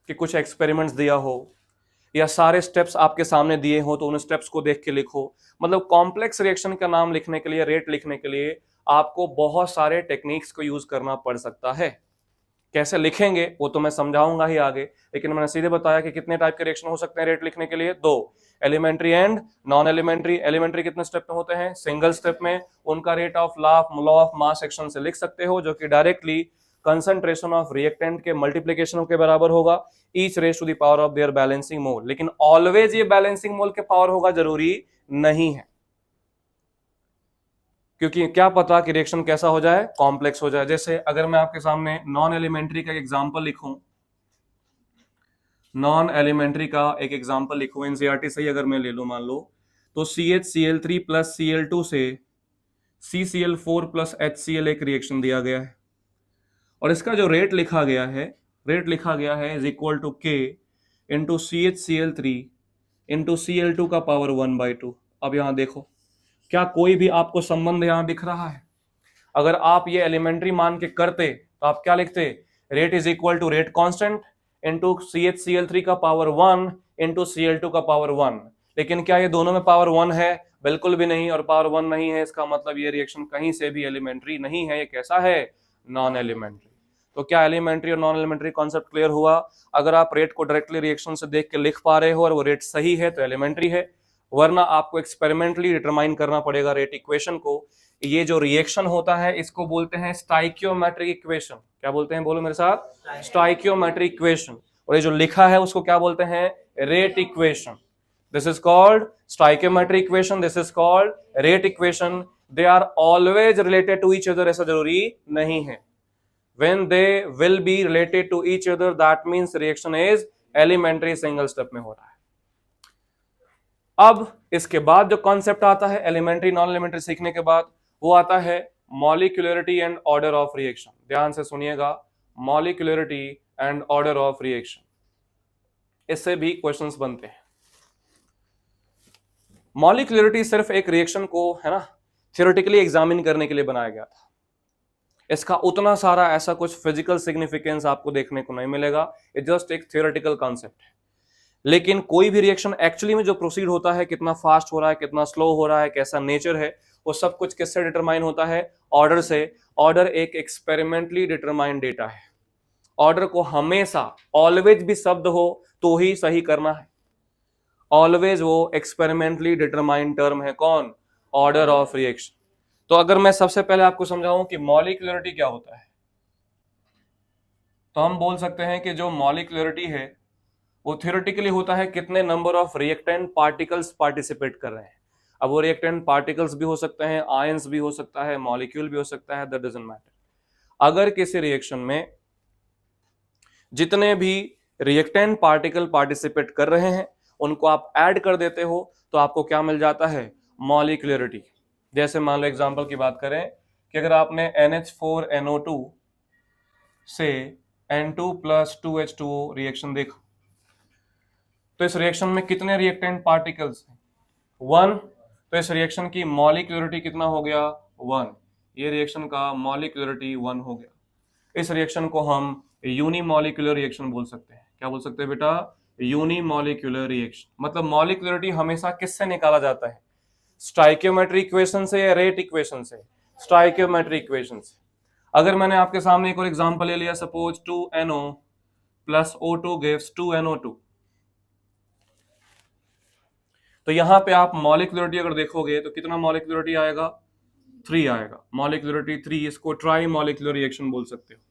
कि कुछ एक्सपेरिमेंट्स दिया हो या सारे स्टेप्स आपके सामने दिए हो तो उन स्टेप्स को देख के लिखो। मतलब कॉम्प्लेक्स रिएक्शन का नाम लिखने के लिए, रेट लिखने के लिए आपको बहुत सारे टेक्निक्स को यूज करना पड़ सकता है। कैसे लिखेंगे वो तो मैं समझाऊंगा ही आगे, लेकिन मैंने सीधे बताया कि कितने टाइप के रिएक्शन हो सकते हैं रेट लिखने के लिए? 2, elementary and non elementary. Elementary कितने स्टेप में होते हैं? सिंगल स्टेप में। उनका rate of law of mass action से लिख सकते हो, जो कि डायरेक्टली कंसंट्रेशन ऑफ रिएक्टेंट के मल्टीप्लिकेशन के बराबर होगा, each raise to the power of their balancing mole. लेकिन ऑलवेज ये बैलेंसिंग मोल के पावर होगा जरूरी नहीं है, क्योंकि क्या पता कि रिएक्शन कैसा हो जाए? कॉम्प्लेक्स हो जाए। जैसे अगर मैं आपके सामने नॉन एलिमेंट्री का एग्जांपल लिखूं, नॉन एलिमेंट्री का एक एग्जांपल लिखूं, एनसीईआरटी से ही अगर मैं ले लूं, मान लो तो CH Cl3 प्लस Cl2 से CCl4 प्लस HCl एक रिएक्शन दिया गया है, और इसका जो रेट लिखा गया है is equal to K into CHCl3 into Cl2 का पावर 1/2। अब यहां देखो, क्या कोई भी आपको संबंध यहां दिख रहा है? अगर आप ये एलिमेंट्री मान के करते तो आप क्या लिखते? Rate is equal to rate constant into CHCl3 का पावर 1 इंटू Cl2 का पावर 1। लेकिन क्या ये दोनों में पावर 1 है? बिल्कुल भी नहीं। और पावर 1 नहीं है, इसका मतलब ये रिएक्शन कहीं से भी एलिमेंट्री नहीं है। ये कैसा है? Non elementary. तो क्या एलिमेंट्री और नॉन एलिमेंट्री कॉन्सेप्ट क्लियर हुआ? अगर आप रेट को डायरेक्टली रिएक्शन से देख के लिख पा रहे हो और वो रेट सही है तो एलिमेंट्री है, वरना आपको एक्सपेरिमेंटली डिटरमाइन करना पड़ेगा रेट इक्वेशन को। ये जो रिएक्शन होता है इसको बोलते हैं स्टाइकियोमेट्रिक इक्वेशन। क्या बोलते हैं? बोलो मेरे साथ, स्टाइकियोमेट्रिक इक्वेशन। और ये जो लिखा है उसको क्या बोलते हैं? Rate equation. This is called stoichiometric equation, this is called rate equation, they are always related to each other, ऐसा जरूरी नहीं है। when they will be related to each other that means reaction is elementary, single step में हो रहा है। अब इसके बाद जो कॉन्सेप्ट आता है एलिमेंट्री नॉन एलिमेंट्री सीखने के बाद, वो आता है molecularity and order of reaction. ध्यान से सुनिएगा, molecularity and order of reaction, इससे भी क्वेश्चंस बनते हैं। मॉलिक्यूलरिटी सिर्फ एक रिएक्शन को है ना थियोरेटिकली एग्जामिन करने के लिए बनाया गया था। इसका उतना सारा ऐसा कुछ फिजिकल सिग्निफिकेंस आपको देखने को नहीं मिलेगा, ये जस्ट एक थियोरेटिकल कॉन्सेप्ट है। लेकिन कोई भी रिएक्शन एक्चुअली में जो प्रोसीड होता है, कितना फास्ट हो रहा है, कितना स्लो हो रहा है, कैसा नेचर है, वो सब कुछ किससे डिटरमाइन होता है? ऑर्डर से। ऑर्डर एक एक्सपेरिमेंटली डिटरमाइंड डेटा है। ऑर्डर को हमेशा ऑलवेज भी शब्द हो तो ही सही करना है। ऑलवेज वो एक्सपेरिमेंटली डिटरमाइंड टर्म है, कौन? Order of reaction. तो अगर मैं सबसे पहले आपको समझाऊं कि मॉलिक्यूलरिटी क्या होता है, तो हम बोल सकते हैं कि जो मॉलिक्यूलरिटी है वो थियोरेटिकली होता है कितने number of reactant particles participate कर रहे हैं। अब वो रिएक्टेंट पार्टिकल्स भी हो सकते हैं, आयंस भी हो सकता है, मॉलिक्यूल भी हो सकता है, दैट डजंट मैटर। अगर किसी रिएक्शन में जितने भी रिएक्टेंट पार्टिकल पार्टिसिपेट कर रहे हैं उनको आप ऐड कर देते हो तो आपको क्या मिल जाता है? मॉलिक्यूलरिटी। जैसे मान लो एग्जांपल की बात करें कि अगर आपने NH4NO2 से N2 + 2H2O रिएक्शन देखा, तो इस रिएक्शन में कितने रिएक्टेंट पार्टिकल्स हैं? 1। तो इस रिएक्शन की मॉलिक्यूलरिटी कितना हो गया? 1। ये रिएक्शन का मॉलिक्यूलरिटी 1 हो गया। इस रिएक्शन को हम यूनिमॉलिक्यूलर रिएक्शन बोल सकते हैं। क्या बोल सकते हैं बेटा? Unimolecular reaction. मतलब मॉलिक्यूलरिटी हमेशा किससे निकाला जाता है? स्टोइकियोमेट्रिक इक्वेशन से या रेट इक्वेशन से? स्टोइकियोमेट्रिक इक्वेशन से। अगर मैंने आपके सामने एक और एग्जांपल ले लिया, suppose 2NO + O2 gives 2NO2, तो यहां पे आप मॉलिक्यूलरिटी अगर देखोगे तो कितना मॉलिक्यूलरिटी आएगा? 3 आएगा। मॉलिक्यूलरिटी 3, इसको ट्राई मॉलिक्यूलर रिएक्शन बोल सकते हो।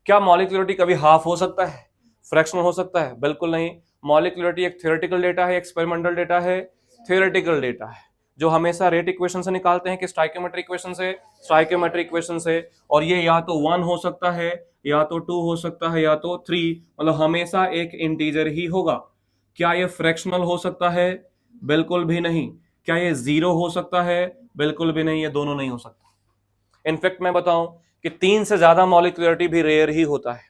क्या मॉलिक्यूलरिटी कभी हाफ हो सकता है, फ्रैक्शनल हो सकता है? बिल्कुल नहीं। मॉलिक्यूलरिटी एक थ्योरेटिकल डेटा है, एक्सपेरिमेंटल डेटा है, थ्योरेटिकल डेटा है, जो हमेशा रेट इक्वेशन से निकालते हैं कि स्टोइकियोमेट्रिक इक्वेशन से? स्टोइकियोमेट्रिक इक्वेशन से। और ये या तो 1 हो सकता है, या तो 2 हो सकता है, या तो 3, मतलब हमेशा एक इंटीजर ही होगा। क्या ये फ्रैक्शनल हो सकता है? बिल्कुल भी नहीं। क्या ये 0 हो सकता है? बिल्कुल भी नहीं, ये दोनों नहीं हो सकता। इनफैक्ट मैं बताऊं कि 3 से ज्यादा मॉलिक्यूलरिटी भी रेयर ही होता है,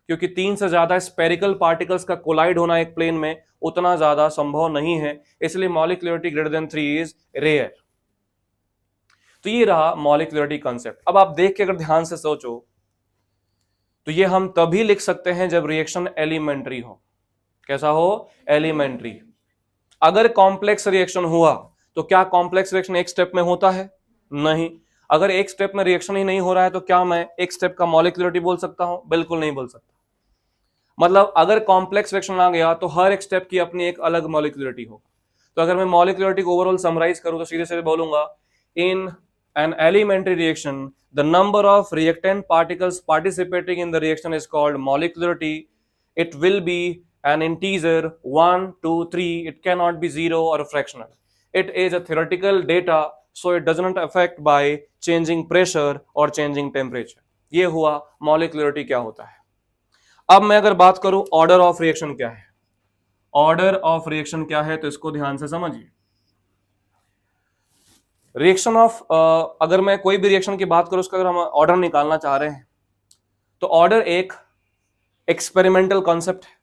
क्योंकि 3 से ज्यादा स्पेरिकल पार्टिकल्स का कोलाइड होना एक प्लेन में उतना ज्यादा संभव नहीं है, इसलिए molecularity greater than 3 is rare. तो ये रहा मॉलिक्यूलरिटी कॉन्सेप्ट। अब आप देख के अगर ध्यान से सोचो तो ये हम तभी लिख सकते हैं जब रिएक्शन एलिमेंट्री हो। कैसा हो? एलिमेंट्री। अगर कॉम्प्लेक्स रिएक्शन हुआ तो क्या कॉम्प्लेक्स रिएक्शन एक स्टेप में होता है? नहीं। अगर एक स्टेप में रिएक्शन ही नहीं हो रहा है तो क्या मैं एक स्टेप का मॉलिक्यूलरिटी बोल सकता हूं? बिल्कुल नहीं बोल सकता। मतलब अगर कॉम्प्लेक्स रिएक्शन आ गया तो हर एक स्टेप की अपनी एक अलग मॉलिक्यूलरिटी होगा। तो अगर मैं मॉलिक्यूलरिटी को ओवरऑल समराइज करूं तो सीधे सीधे बोलूंगा, इन an elementary reaction the number of reactant particles participating in the reaction is called molecularity. It will be an integer 1 2 3, it cannot be 0 or fractional. It is a theoretical data, so it does not affect by changing pressure or changing temperature. ये हुआ molecularity क्या होता है। अब मैं अगर बात करूं ऑर्डर ऑफ रिएक्शन क्या है, ऑर्डर ऑफ रिएक्शन क्या है, तो इसको ध्यान से समझिए। रिएक्शन ऑफ अगर मैं कोई भी रिएक्शन की बात करूं, उसका अगर हम ऑर्डर निकालना चाह रहे हैं तो ऑर्डर एक एक्सपेरिमेंटल कॉन्सेप्ट है।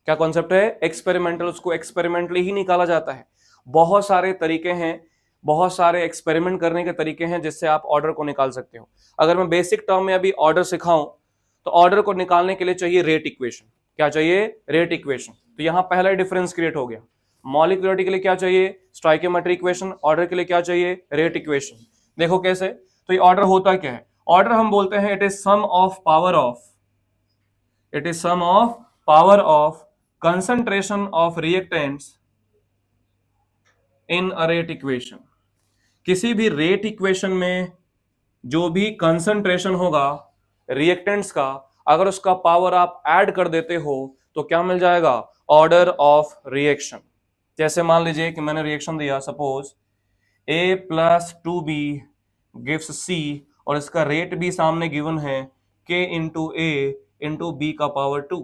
क्या कॉन्सेप्ट है? एक्सपेरिमेंटल। उसको एक्सपेरिमेंटली ही निकाला जाता है। बहुत सारे तरीके हैं, बहुत सारे एक्सपेरिमेंट करने के तरीके हैं जिससे आप ऑर्डर को निकाल सकते हो। अगर मैं बेसिक टर्म में अभी ऑर्डर सिखाऊं तो ऑर्डर को निकालने के लिए चाहिए रेट इक्वेशन। क्या चाहिए? Rate equation. तो यहां पहला डिफरेंस क्रिएट हो गया। मॉलिक्यूलरिटी के लिए क्या चाहिए? Stoichiometric equation. ऑर्डर के लिए क्या चाहिए? Rate equation. देखो कैसे। तो ये ऑर्डर होता क्या है? ऑर्डर हम बोलते हैं it is sum of power of concentration of reactants in a rate equation. किसी भी रेट इक्वेशन में जो भी कंसंट्रेशन होगा रिएक्टेंट्स का, अगर उसका पावर आप ऐड कर देते हो तो क्या मिल जाएगा? Order of reaction. जैसे मान लीजिए कि मैंने रिएक्शन दिया, suppose A plus 2B gives C, और इसका रेट भी सामने गिवन है K into A into B का पावर 2।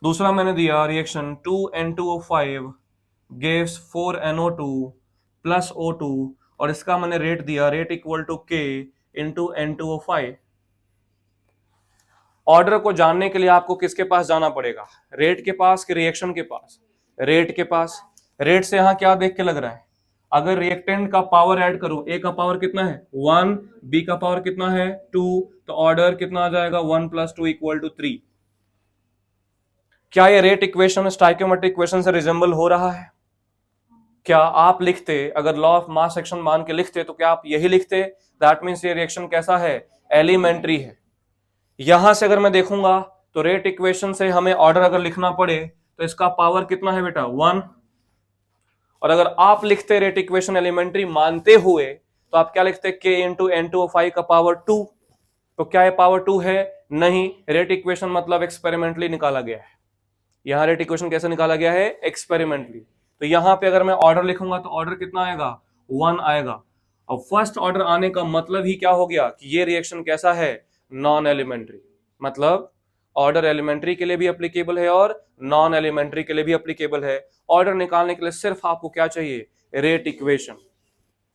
दूसरा मैंने दिया reaction 2N2O5 gives 4NO2 plus O2, और इसका मैंने रेट दिया rate equal to K into N2O5। Order को जानने के लिए आपको किसके पास जाना पड़ेगा, रेट के पास कि रिएक्शन के पास? रेट के पास। रेट से यहां क्या देख के लग रहा है, अगर रिएक्टेंट का पावर ऐड करूं, ए का पावर कितना है 1, बी का पावर कितना है 2, तो ऑर्डर कितना आ जाएगा 1 प्लस 2 इक्वल टू 3। क्या ये रेट इक्वेशन स्टोइकियोमेट्रिक इक्वेशन से रिजेंबल हो रहा है? क्या आप लिखते, अगर लॉ ऑफ मास एक्शन मान के लिखते तो क्या आप यही लिखते, दैट मीन्स ये रिएक्शन कैसा है, एलिमेंट्री है। यहां से अगर मैं देखूंगा तो रेट इक्वेशन से हमें ऑर्डर अगर लिखना पड़े तो इसका पावर कितना है बेटा 1, और अगर आप लिखते रेट इक्वेशन एलिमेंट्री मानते हुए तो आप क्या लिखते K इंटू N2O5 का पावर 2। तो क्या ये पावर 2 है? नहीं, रेट इक्वेशन मतलब एक्सपेरिमेंटली निकाला गया है। यहां रेट इक्वेशन कैसे निकाला गया है, एक्सपेरिमेंटली। तो यहां पे अगर मैं ऑर्डर लिखूंगा तो ऑर्डर कितना आएगा 1 आएगा। अब फर्स्ट ऑर्डर आने का मतलब ही क्या हो गया कि ये रिएक्शन कैसा है, नॉन एलिमेंट्री। मतलब ऑर्डर एलिमेंट्री के लिए भी एप्लीकेबल है और नॉन एलिमेंट्री के लिए भी एप्लीकेबल है। ऑर्डर निकालने के लिए सिर्फ आपको क्या चाहिए, रेट इक्वेशन।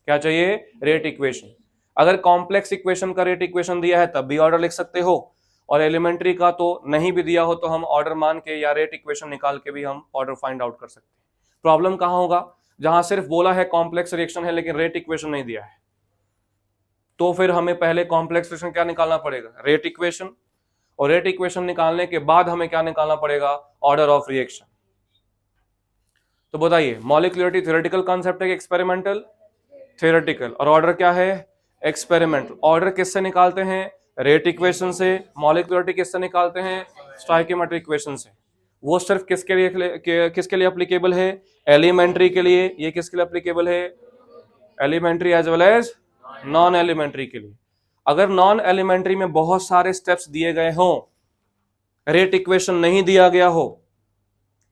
क्या चाहिए, रेट इक्वेशन। अगर कॉम्प्लेक्स इक्वेशन का रेट इक्वेशन दिया है तब भी ऑर्डर लिख सकते हो, और एलिमेंट्री का तो नहीं भी दिया हो तो हम ऑर्डर मान के या रेट इक्वेशन निकाल के भी हम ऑर्डर फाइंड आउट कर सकते हैं। प्रॉब्लम कहां होगा, जहां सिर्फ बोला है कॉम्प्लेक्स रिएक्शन है लेकिन रेट इक्वेशन नहीं दिया है। तो फिर हमें पहले कॉम्प्लेक्स रिएक्शन क्या निकालना पड़ेगा, रेट इक्वेशन, और रेट इक्वेशन निकालने के बाद हमें क्या निकालना पड़ेगा, ऑर्डर ऑफ रिएक्शन। तो बताइए, मॉलिक्यूलरिटी थ्योरेटिकल कॉन्सेप्ट है कि एक्सपेरिमेंटल? थ्योरेटिकल। और ऑर्डर क्या है, एक्सपेरिमेंटल। ऑर्डर किससे निकालते हैं, रेट इक्वेशन से। मॉलिक्यूलरिटी किससे निकालते हैं, स्टोइकियोमेट्रिक इक्वेशन से। वो सिर्फ किसके लिए एप्लीकेबल है, एलिमेंट्री के लिए। ये किसके लिए एप्लीकेबल है, elementary as well as non elementary के लिए। अगर नॉन एलिमेंट्री में बहुत सारे स्टेप्स दिए गए हों, रेट इक्वेशन नहीं दिया गया हो,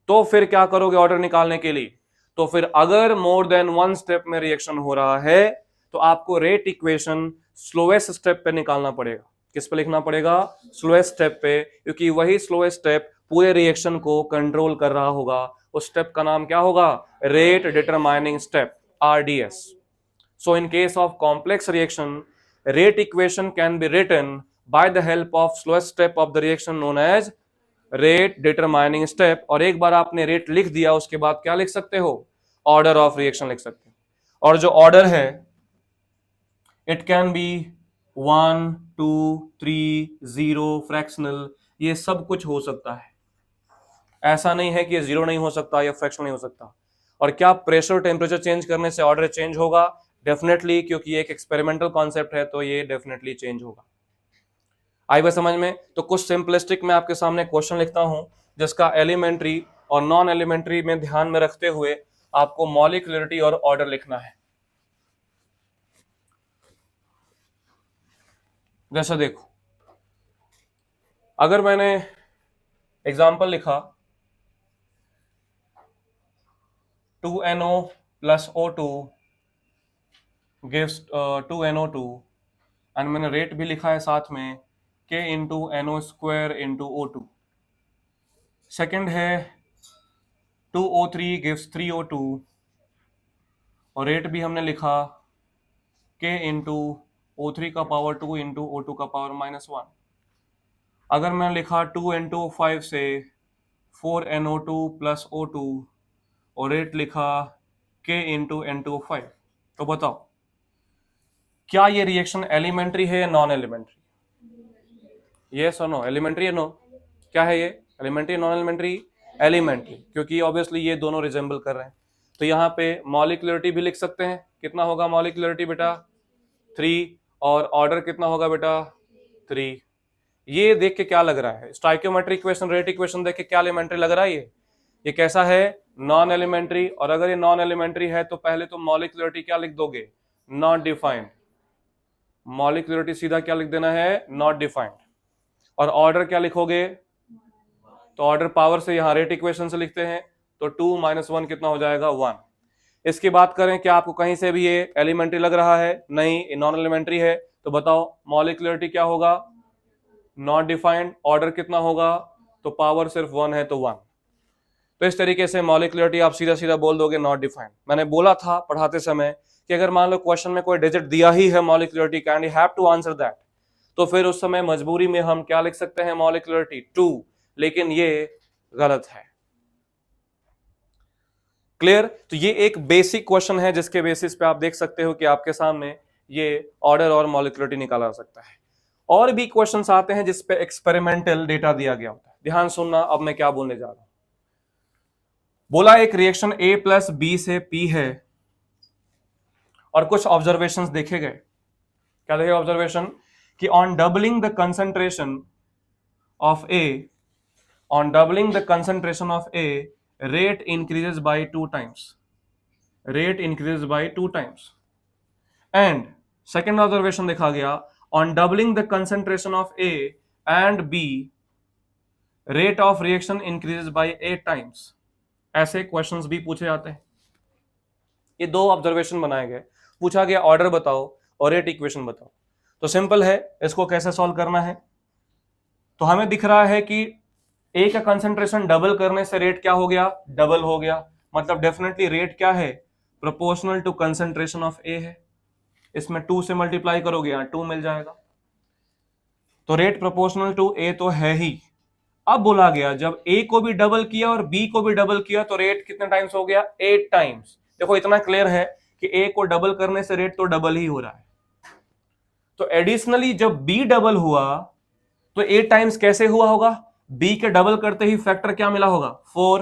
तो फिर क्या करोगे ऑर्डर निकालने के लिए? तो फिर अगर मोर देन 1 स्टेप में रिएक्शन हो रहा है तो आपको रेट इक्वेशन स्लोएस्ट स्टेप पे निकालना पड़ेगा। किस पे लिखना पड़ेगा, स्लोएस्ट स्टेप पे, क्योंकि वही स्लोएस्ट स्टेप पूरे रिएक्शन को कंट्रोल कर रहा होगा। उस स्टेप का नाम क्या होगा, rate determining step, RDS। So in case of complex reaction, rate equation can be written by the help of slowest step of the reaction known as rate determining step। और एक बार आपने रेट लिख दिया उसके बाद क्या लिख सकते हो, ऑर्डर ऑफ रिएक्शन लिख सकते हो। और जो ऑर्डर है इट कैन बी 1, 2, 3, 0, फ्रैक्शनल, ये सब कुछ हो सकता है। ऐसा नहीं है कि ये 0 नहीं हो सकता या फ्रैक्शनल नहीं हो सकता। और क्या प्रेशर टेम्परेचर चेंज करने से ऑर्डर चेंज होगा, डेफिनेटली, क्योंकि एक एक्सपेरिमेंटल कॉन्सेप्ट है तो ये डेफिनेटली चेंज होगा। आई बात समझ में? तो कुछ सिंपलिस्टिक मैं आपके सामने क्वेश्चन लिखता हूं जिसका एलिमेंट्री और नॉन एलिमेंट्री में ध्यान में रखते हुए आपको मॉलिक्यूलरिटी और ऑर्डर लिखना है। जैसा देखो, अगर मैंने एग्जांपल लिखा 2NO plus O2 gives 2NO2, and मैंने रेट भी लिखा है साथ में K into NO square into O2। Second है 2O3 gives 3O2, और रेट भी हमने लिखा K इंटू O3 का पावर 2 इंटू O2 का पावर -1। अगर मैं लिखा 2N2O5 से 4NO2 प्लस O2, और रेट लिखा K इंटू N2O5, तो बताओ क्या ये रिएक्शन एलिमेंट्री है या नॉन एलिमेंट्री? यस और नो, एलिमेंट्री है नो? क्या है ये, एलिमेंट्री नॉन एलिमेंट्री? एलिमेंट्री, क्योंकि ऑब्वियसली ये दोनों रिजेंबल कर रहे हैं। तो यहाँ पे मॉलिक्यूलरिटी भी लिख सकते हैं, कितना होगा मॉलिक्यूलरिटी बेटा 3, और ऑर्डर कितना होगा बेटा 3। ये देख के क्या लग रहा है, स्टोइकियोमेट्रिक इक्वेशन रेट इक्वेशन देख के क्या एलिमेंट्री लग रहा है? ये कैसा है, नॉन एलिमेंट्री। और अगर ये नॉन एलिमेंट्री है तो पहले तो मॉलिक्यूलरिटी क्या लिख दोगे, नॉट डिफाइंड। मॉलिक्यूलरिटी सीधा क्या लिख देना है, नॉट डिफाइंड। और ऑर्डर क्या लिखोगे, तो ऑर्डर पावर से यहां रेट इक्वेशन से लिखते हैं, तो 2 - 1 कितना हो जाएगा 1। इसकी बात करें क्या आपको कहीं से भी ये एलिमेंट्री लग रहा है? नहीं, नॉन एलिमेंट्री है। तो बताओ मॉलिक्यूलरिटी क्या होगा? Not defined. ऑर्डर कितना होगा? तो पावर सिर्फ 1 है तो 1। तो इस तरीके से मॉलिक्यूलरिटी आप सीधा सीधा बोल दोगे नॉट डिफाइंड। मैंने बोला था पढ़ाते समय कि अगर मान लो क्वेश्चन में कोई डिजिट दिया ही है मॉलिक्यूलरिटी का and you have to answer that, तो फिर उस समय मजबूरी में हम क्या लिख सकते हैं? मॉलिक्यूलरिटी 2। लेकिन ये गलत है। क्लियर? तो ये एक बेसिक क्वेश्चन है जिसके बेसिस पे आप देख सकते हो कि आपके सामने ये ऑर्डर और मॉलिक्यूलरिटी निकाला जा सकता है। और भी क्वेश्चंस आते हैं जिसपे एक्सपेरिमेंटल डेटा दिया गया होता है। ध्यान सुनना, अब मैं क्या बोलने जा रहा हूं। बोला एक रिएक्शन A प्लस B से P है और कुछ ऑब्जर्वेशंस देखे गए। क्या देखे ऑब्जर्वेशन? कि on doubling the concentration of A, on doubling the concentration of A, rate increases by 2 times. Rate increases by 2 times. And second observation देखा गया, on doubling the concentration of A and B, rate of reaction increases by 8 times. ऐसे questions भी पूछे जाते हैं। ये दो observation बनाए गए, पूछा गया ऑर्डर बताओ और रेट इक्वेशन बताओ। तो सिंपल है, इसको कैसे सॉल्व करना है? तो हमें दिख रहा है कि ए का कंसंट्रेशन डबल करने से रेट क्या हो गया? डबल हो गया। मतलब डेफिनेटली रेट क्या है? प्रोपोर्शनल टू कंसंट्रेशन ऑफ ए है। इसमें 2 से मल्टीप्लाई करोगे, यहां 2 मिल जाएगा। तो रेट प्रोपोर्शनल टू ए तो है ही। अब बोला गया जब ए को भी डबल किया और बी को भी डबल किया तो रेट कितने टाइम्स हो गया? 8 टाइम्स। देखो इतना क्लियर है कि ए को डबल करने से रेट तो डबल ही हो रहा है। तो एडिशनली जब बी डबल हुआ तो 8 टाइम्स कैसे हुआ होगा? बी के डबल करते ही फैक्टर क्या मिला होगा? 4।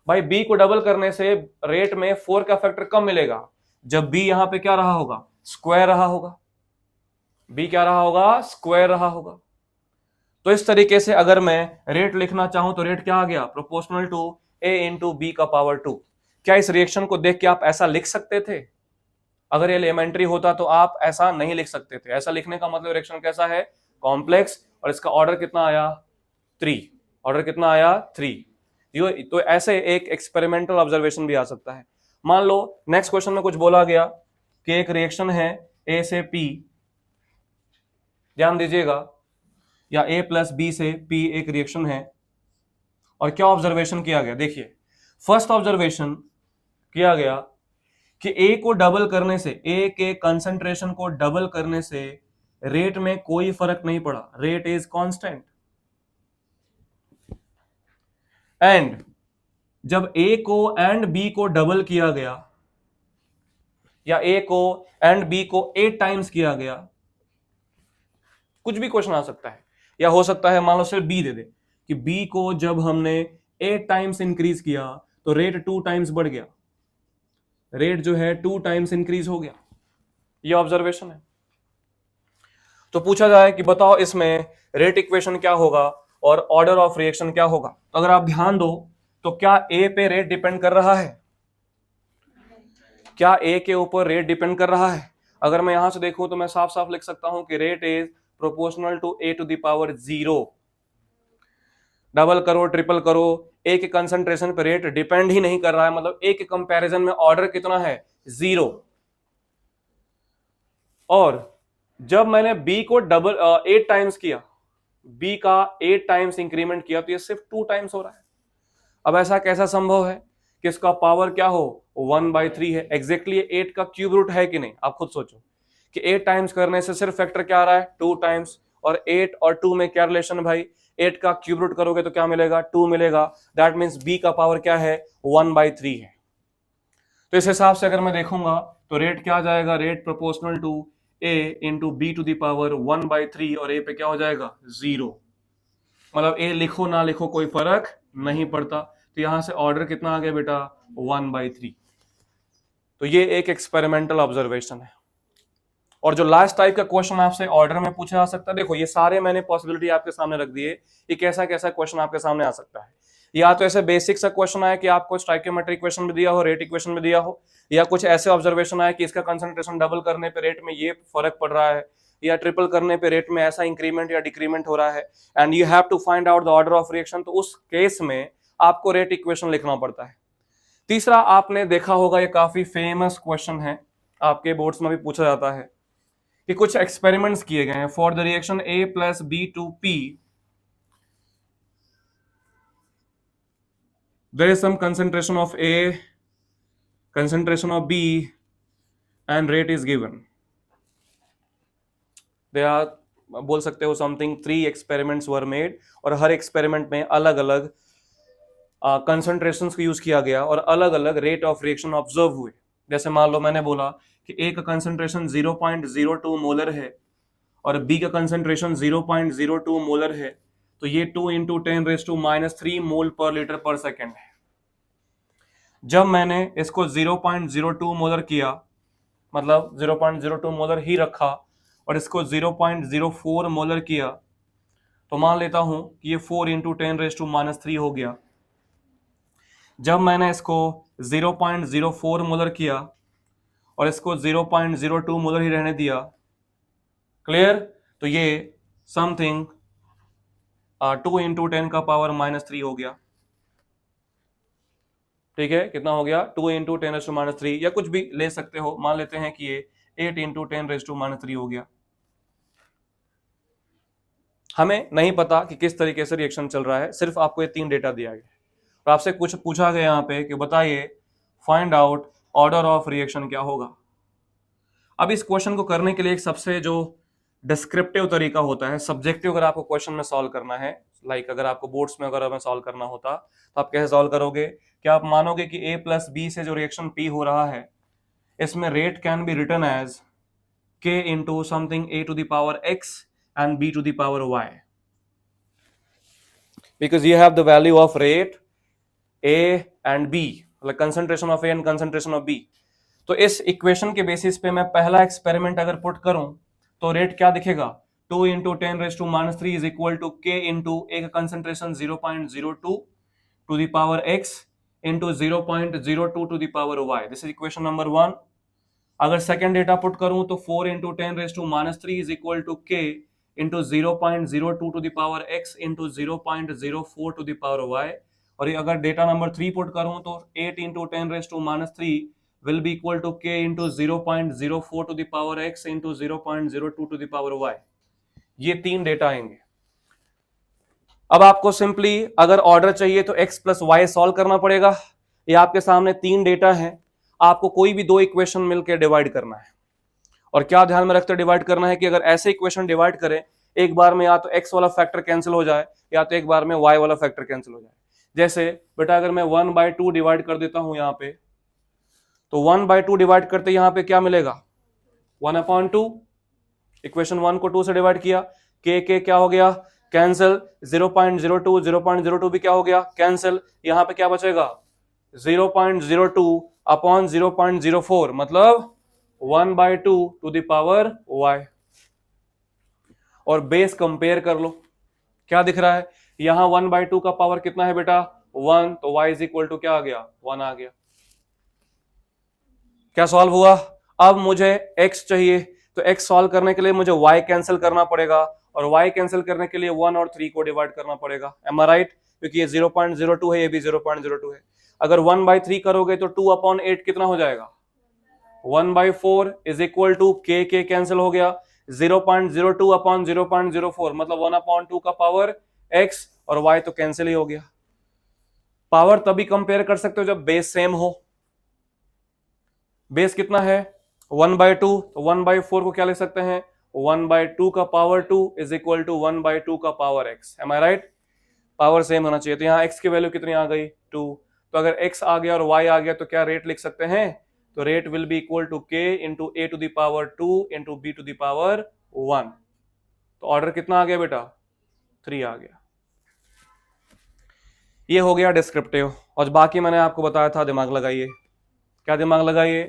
भाई बी को डबल करने से रेट में 4 का फैक्टर कम मिलेगा जब बी यहां पे क्या रहा होगा? स्क्वायर रहा होगा। बी क्या रहा होगा? स्क्वायर रहा होगा। तो इस तरीके से अगर मैं रेट लिखना चाहूं तो रेट क्या आ गया? Proportional to A into B का पावर 2। क्या इस रिएक्शन को देख के आप ऐसा लिख सकते थे? अगर ये एलिमेंट्री होता तो आप ऐसा नहीं लिख सकते थे। ऐसा लिखने का मतलब रिएक्शन कैसा है? कॉम्प्लेक्स। और इसका ऑर्डर कितना आया? 3। ऑर्डर कितना आया? 3। तो ऐसे एक एक्सपेरिमेंटल ऑब्जर्वेशन भी आ सकता है। मान लो नेक्स्ट क्वेश्चन में कुछ बोला गया कि एक रिएक्शन है ए से पी, ध्यान दीजिएगा, या ए प्लस बी से पी एक रिएक्शन है और क्या ऑब्जर्वेशन किया गया? देखिए फर्स्ट ऑब्जर्वेशन किया गया कि ए को डबल करने से, ए के कंसंट्रेशन को डबल करने से रेट में कोई फर्क नहीं पड़ा। Rate is constant. एंड जब ए को एंड बी को डबल किया गया या ए को एंड बी को 8 टाइम्स किया गया, कुछ भी क्वेश्चन आ सकता है। या हो सकता है मान लो सिर्फ बी दे दे कि बी को जब हमने 8 टाइम्स इंक्रीज किया तो रेट 2 टाइम्स बढ़ गया। रेट जो है 2 टाइम्स इंक्रीज हो गया। ये ऑब्जर्वेशन है। तो पूछा जाए कि बताओ इसमें रेट इक्वेशन क्या होगा और ऑर्डर ऑफ रिएक्शन क्या होगा। तो अगर आप ध्यान दो तो क्या ए पे रेट डिपेंड कर रहा है? क्या ए के ऊपर रेट डिपेंड कर रहा है? अगर मैं यहां से देखूं तो मैं साफ साफ लिख सकता हूं कि rate is proportional to A to the power 0। Double करो ट्रिपल करो, ए के कंसंट्रेशन पे रेट डिपेंड ही नहीं कर रहा है। मतलब ए के कंपैरिजन में ऑर्डर कितना है? 0। और जब मैंने बी को डबल 8 टाइम्स किया, बी का 8 टाइम्स इंक्रीमेंट किया तो ये सिर्फ 2 टाइम्स हो रहा है। अब ऐसा कैसा संभव है कि इसका पावर क्या हो? 1/3 है। एग्जैक्टली 8 का क्यूब रूट है कि नहीं? आप खुद सोचो कि 8 टाइम्स करने से सिर्फ फैक्टर क्या आ रहा है? 2 टाइम्स। और 8 और 2 में क्या रिलेशन भाई? 8 का क्यूब रूट करोगे तो क्या मिलेगा? 2 मिलेगा। दैट मीन्स बी का पावर क्या है? 1/3 है। तो इस हिसाब से अगर मैं देखूंगा तो रेट क्या आ जाएगा? Rate proportional to A into B to the power 1/3 और ए पे क्या हो जाएगा? 0। मतलब ए लिखो ना लिखो कोई फर्क नहीं पड़ता। तो यहां से ऑर्डर कितना आ गया बेटा? 1/3। तो ये एक एक्सपेरिमेंटल ऑब्जर्वेशन है। और जो लास्ट टाइप का क्वेश्चन आपसे ऑर्डर में पूछा जा सकता है, देखो ये सारे मैंने पॉसिबिलिटी आपके सामने रख दी है कि कैसा कैसा क्वेश्चन आपके सामने आ सकता है। या तो ऐसे बेसिक सा क्वेश्चन आया कि आपको स्टोइकियोमेट्रिक इक्वेशन में दिया हो, रेट इक्वेशन में दिया हो, या कुछ ऐसे ऑब्जर्वेशन आया कि इसका कंसंट्रेशन डबल करने पे रेट में ये फर्क पड़ रहा है, या ट्रिपल करने पे रेट में ऐसा इंक्रीमेंट या डिक्रीमेंट हो रहा है, and you have to find out the order of reaction. तो उस केस में आपको रेट इक्वेशन लिखना पड़ता है। तीसरा आपने देखा होगा, ये काफी फेमस क्वेश्चन है, आपके बोर्ड्स में भी पूछा जाता है कि कुछ एक्सपेरिमेंट्स किए गए हैं for the reaction A plus B to P, there is some concentration of A, concentration of B and rate is given. They are, बोल सकते हो समथिंग 3 एक्सपेरिमेंट्स वर मेड, और हर एक्सपेरिमेंट में अलग अलग कंसंट्रेशंस को यूज किया गया और अलग अलग रेट ऑफ रिएक्शन ऑब्जर्व हुए। जैसे मान लो मैंने बोला कि ए का कंसंट्रेशन 0.02 मोलर है और बी का कंसंट्रेशन 0.02 मोलर है, तो ये 2 इंटू 10⁻³ मोल पर लीटर पर सेकेंड है। जब मैंने इसको 0.02 मोलर किया, मतलब 0.02 मोलर ही रखा, और इसको 0.04 मोलर किया, तो मान लेता हूं कि ये 4 इंटू 10⁻³ हो गया। जब मैंने इसको 0.04 मोलर किया और इसको 0.02 मोलर ही रहने दिया, क्लियर, तो ये समथिंग 2 इंटू 10⁻³ हो गया। ठीक है, कितना हो गया? 2 इंटू 10⁻³, या कुछ भी ले सकते हो, मान लेते हैं कि ये 8 इंटू 10⁻³ हो गया। हमें नहीं पता कि किस तरीके से रिएक्शन चल रहा है, सिर्फ आपको ये 3 डेटा दिया गया और आपसे कुछ पूछा गया यहाँ पे कि बताइए find out order of reaction क्या होगा। अब इस क्वेश्चन को करने के लिए एक सबसे जो डिस्क्रिप्टिव तरीका होता है, सब्जेक्टिव अगर आपको क्वेश्चन में सॉल्व करना है, लाइक अगर आपको बोर्ड्स में अगर हमें सॉल्व करना होता तो आप कैसे सॉल्व करोगे? क्या आप मानोगे कि A प्लस B से जो रिएक्शन P हो रहा है, इसमें rate can be written as K into something A to the power X and B to the power Y, because you have the value of rate A and B, like concentration of A and concentration of B. तो इस equation के basis पे मैं पहला experiment अगर put करूं तो rate क्या दिखेगा? 2 into 10⁻³ is equal to K into A का concentration 0.02 to the power X into 0.02 to the power Y। This is equation number 1। अगर सेकेंड डेटा पुट करूं तो 4 into 10⁻³ is equal to K into 0.02 to the power X into 0.04 to the power Y। और ये अगर data number 3 put करूं तो 8 into 10⁻³ will be equal to K into 0.04 to the power X into 0.02 to the power Y। ये 3 data आएंगे। अब आपको simply अगर ऑर्डर चाहिए तो X प्लस Y सॉल्व करना पड़ेगा। ये आपके सामने 3 डेटा है, आपको कोई भी 2 इक्वेशन मिलकर डिवाइड करना है। और क्या ध्यान में रखते डिवाइड करना है कि अगर ऐसे इक्वेशन डिवाइड करें, एक बार में या तो x वाला फैक्टर कैंसिल हो जाए या तो एक बार में y वाला फैक्टर कैंसिल हो जाए। जैसे बेटा अगर मैं 1/2 डिवाइड कर देता हूं यहाँ पे, तो 1/2 डिवाइड करते यहाँ पे क्या मिलेगा? 1/2। इक्वेशन 1 को 2 से डिवाइड किया, k क्या हो गया? कैंसिल। 0.02 भी क्या हो गया? कैंसिल। यहाँ पे क्या बचेगा? 0.02 अपॉन 0.04, मतलब 1/2 टू द पावर y। और बेस कंपेयर कर लो, क्या दिख रहा है? यहां 1/2 का पावर कितना है बेटा? 1, तो y इज इक्वल टू क्या आ गया? 1 आ गया। क्या सॉल्व हुआ? अब मुझे x चाहिए, तो x सॉल्व करने के लिए मुझे y कैंसिल करना पड़ेगा, और y कैंसिल करने के लिए 1 और 3 को डिवाइड करना पड़ेगा। एम आई राइट? क्योंकि ये 0.02 है, ये भी 0.02 है। अगर 1/3 करोगे तो 2/8 कितना हो जाएगा? 1/4 is equal to k cancel हो गया, 0.02 अपॉन 0.04, मतलब 1/2 का पावर x, और y तो कैंसिल ही हो गया। पावर तभी कंपेयर कर सकते हो जब बेस सेम हो। बेस कितना है? 1/2, तो 1/4 को क्या लिख सकते हैं? 1/2 का पावर 2 इज इक्वल टू 1/2 का पावर x। एम आई राइट? पावर सेम होना चाहिए। तो यहाँ x की वैल्यू कितनी आ गई? 2। तो अगर x आ गया और y आ गया तो क्या रेट लिख सकते हैं? तो rate will be equal to K into A to the power 2 into B to the power 1। तो ऑर्डर कितना आ गया बेटा? 3 आ गया। ये हो गया डिस्क्रिप्टिव, और बाकी मैंने आपको बताया था दिमाग लगाइए। क्या दिमाग लगाइए?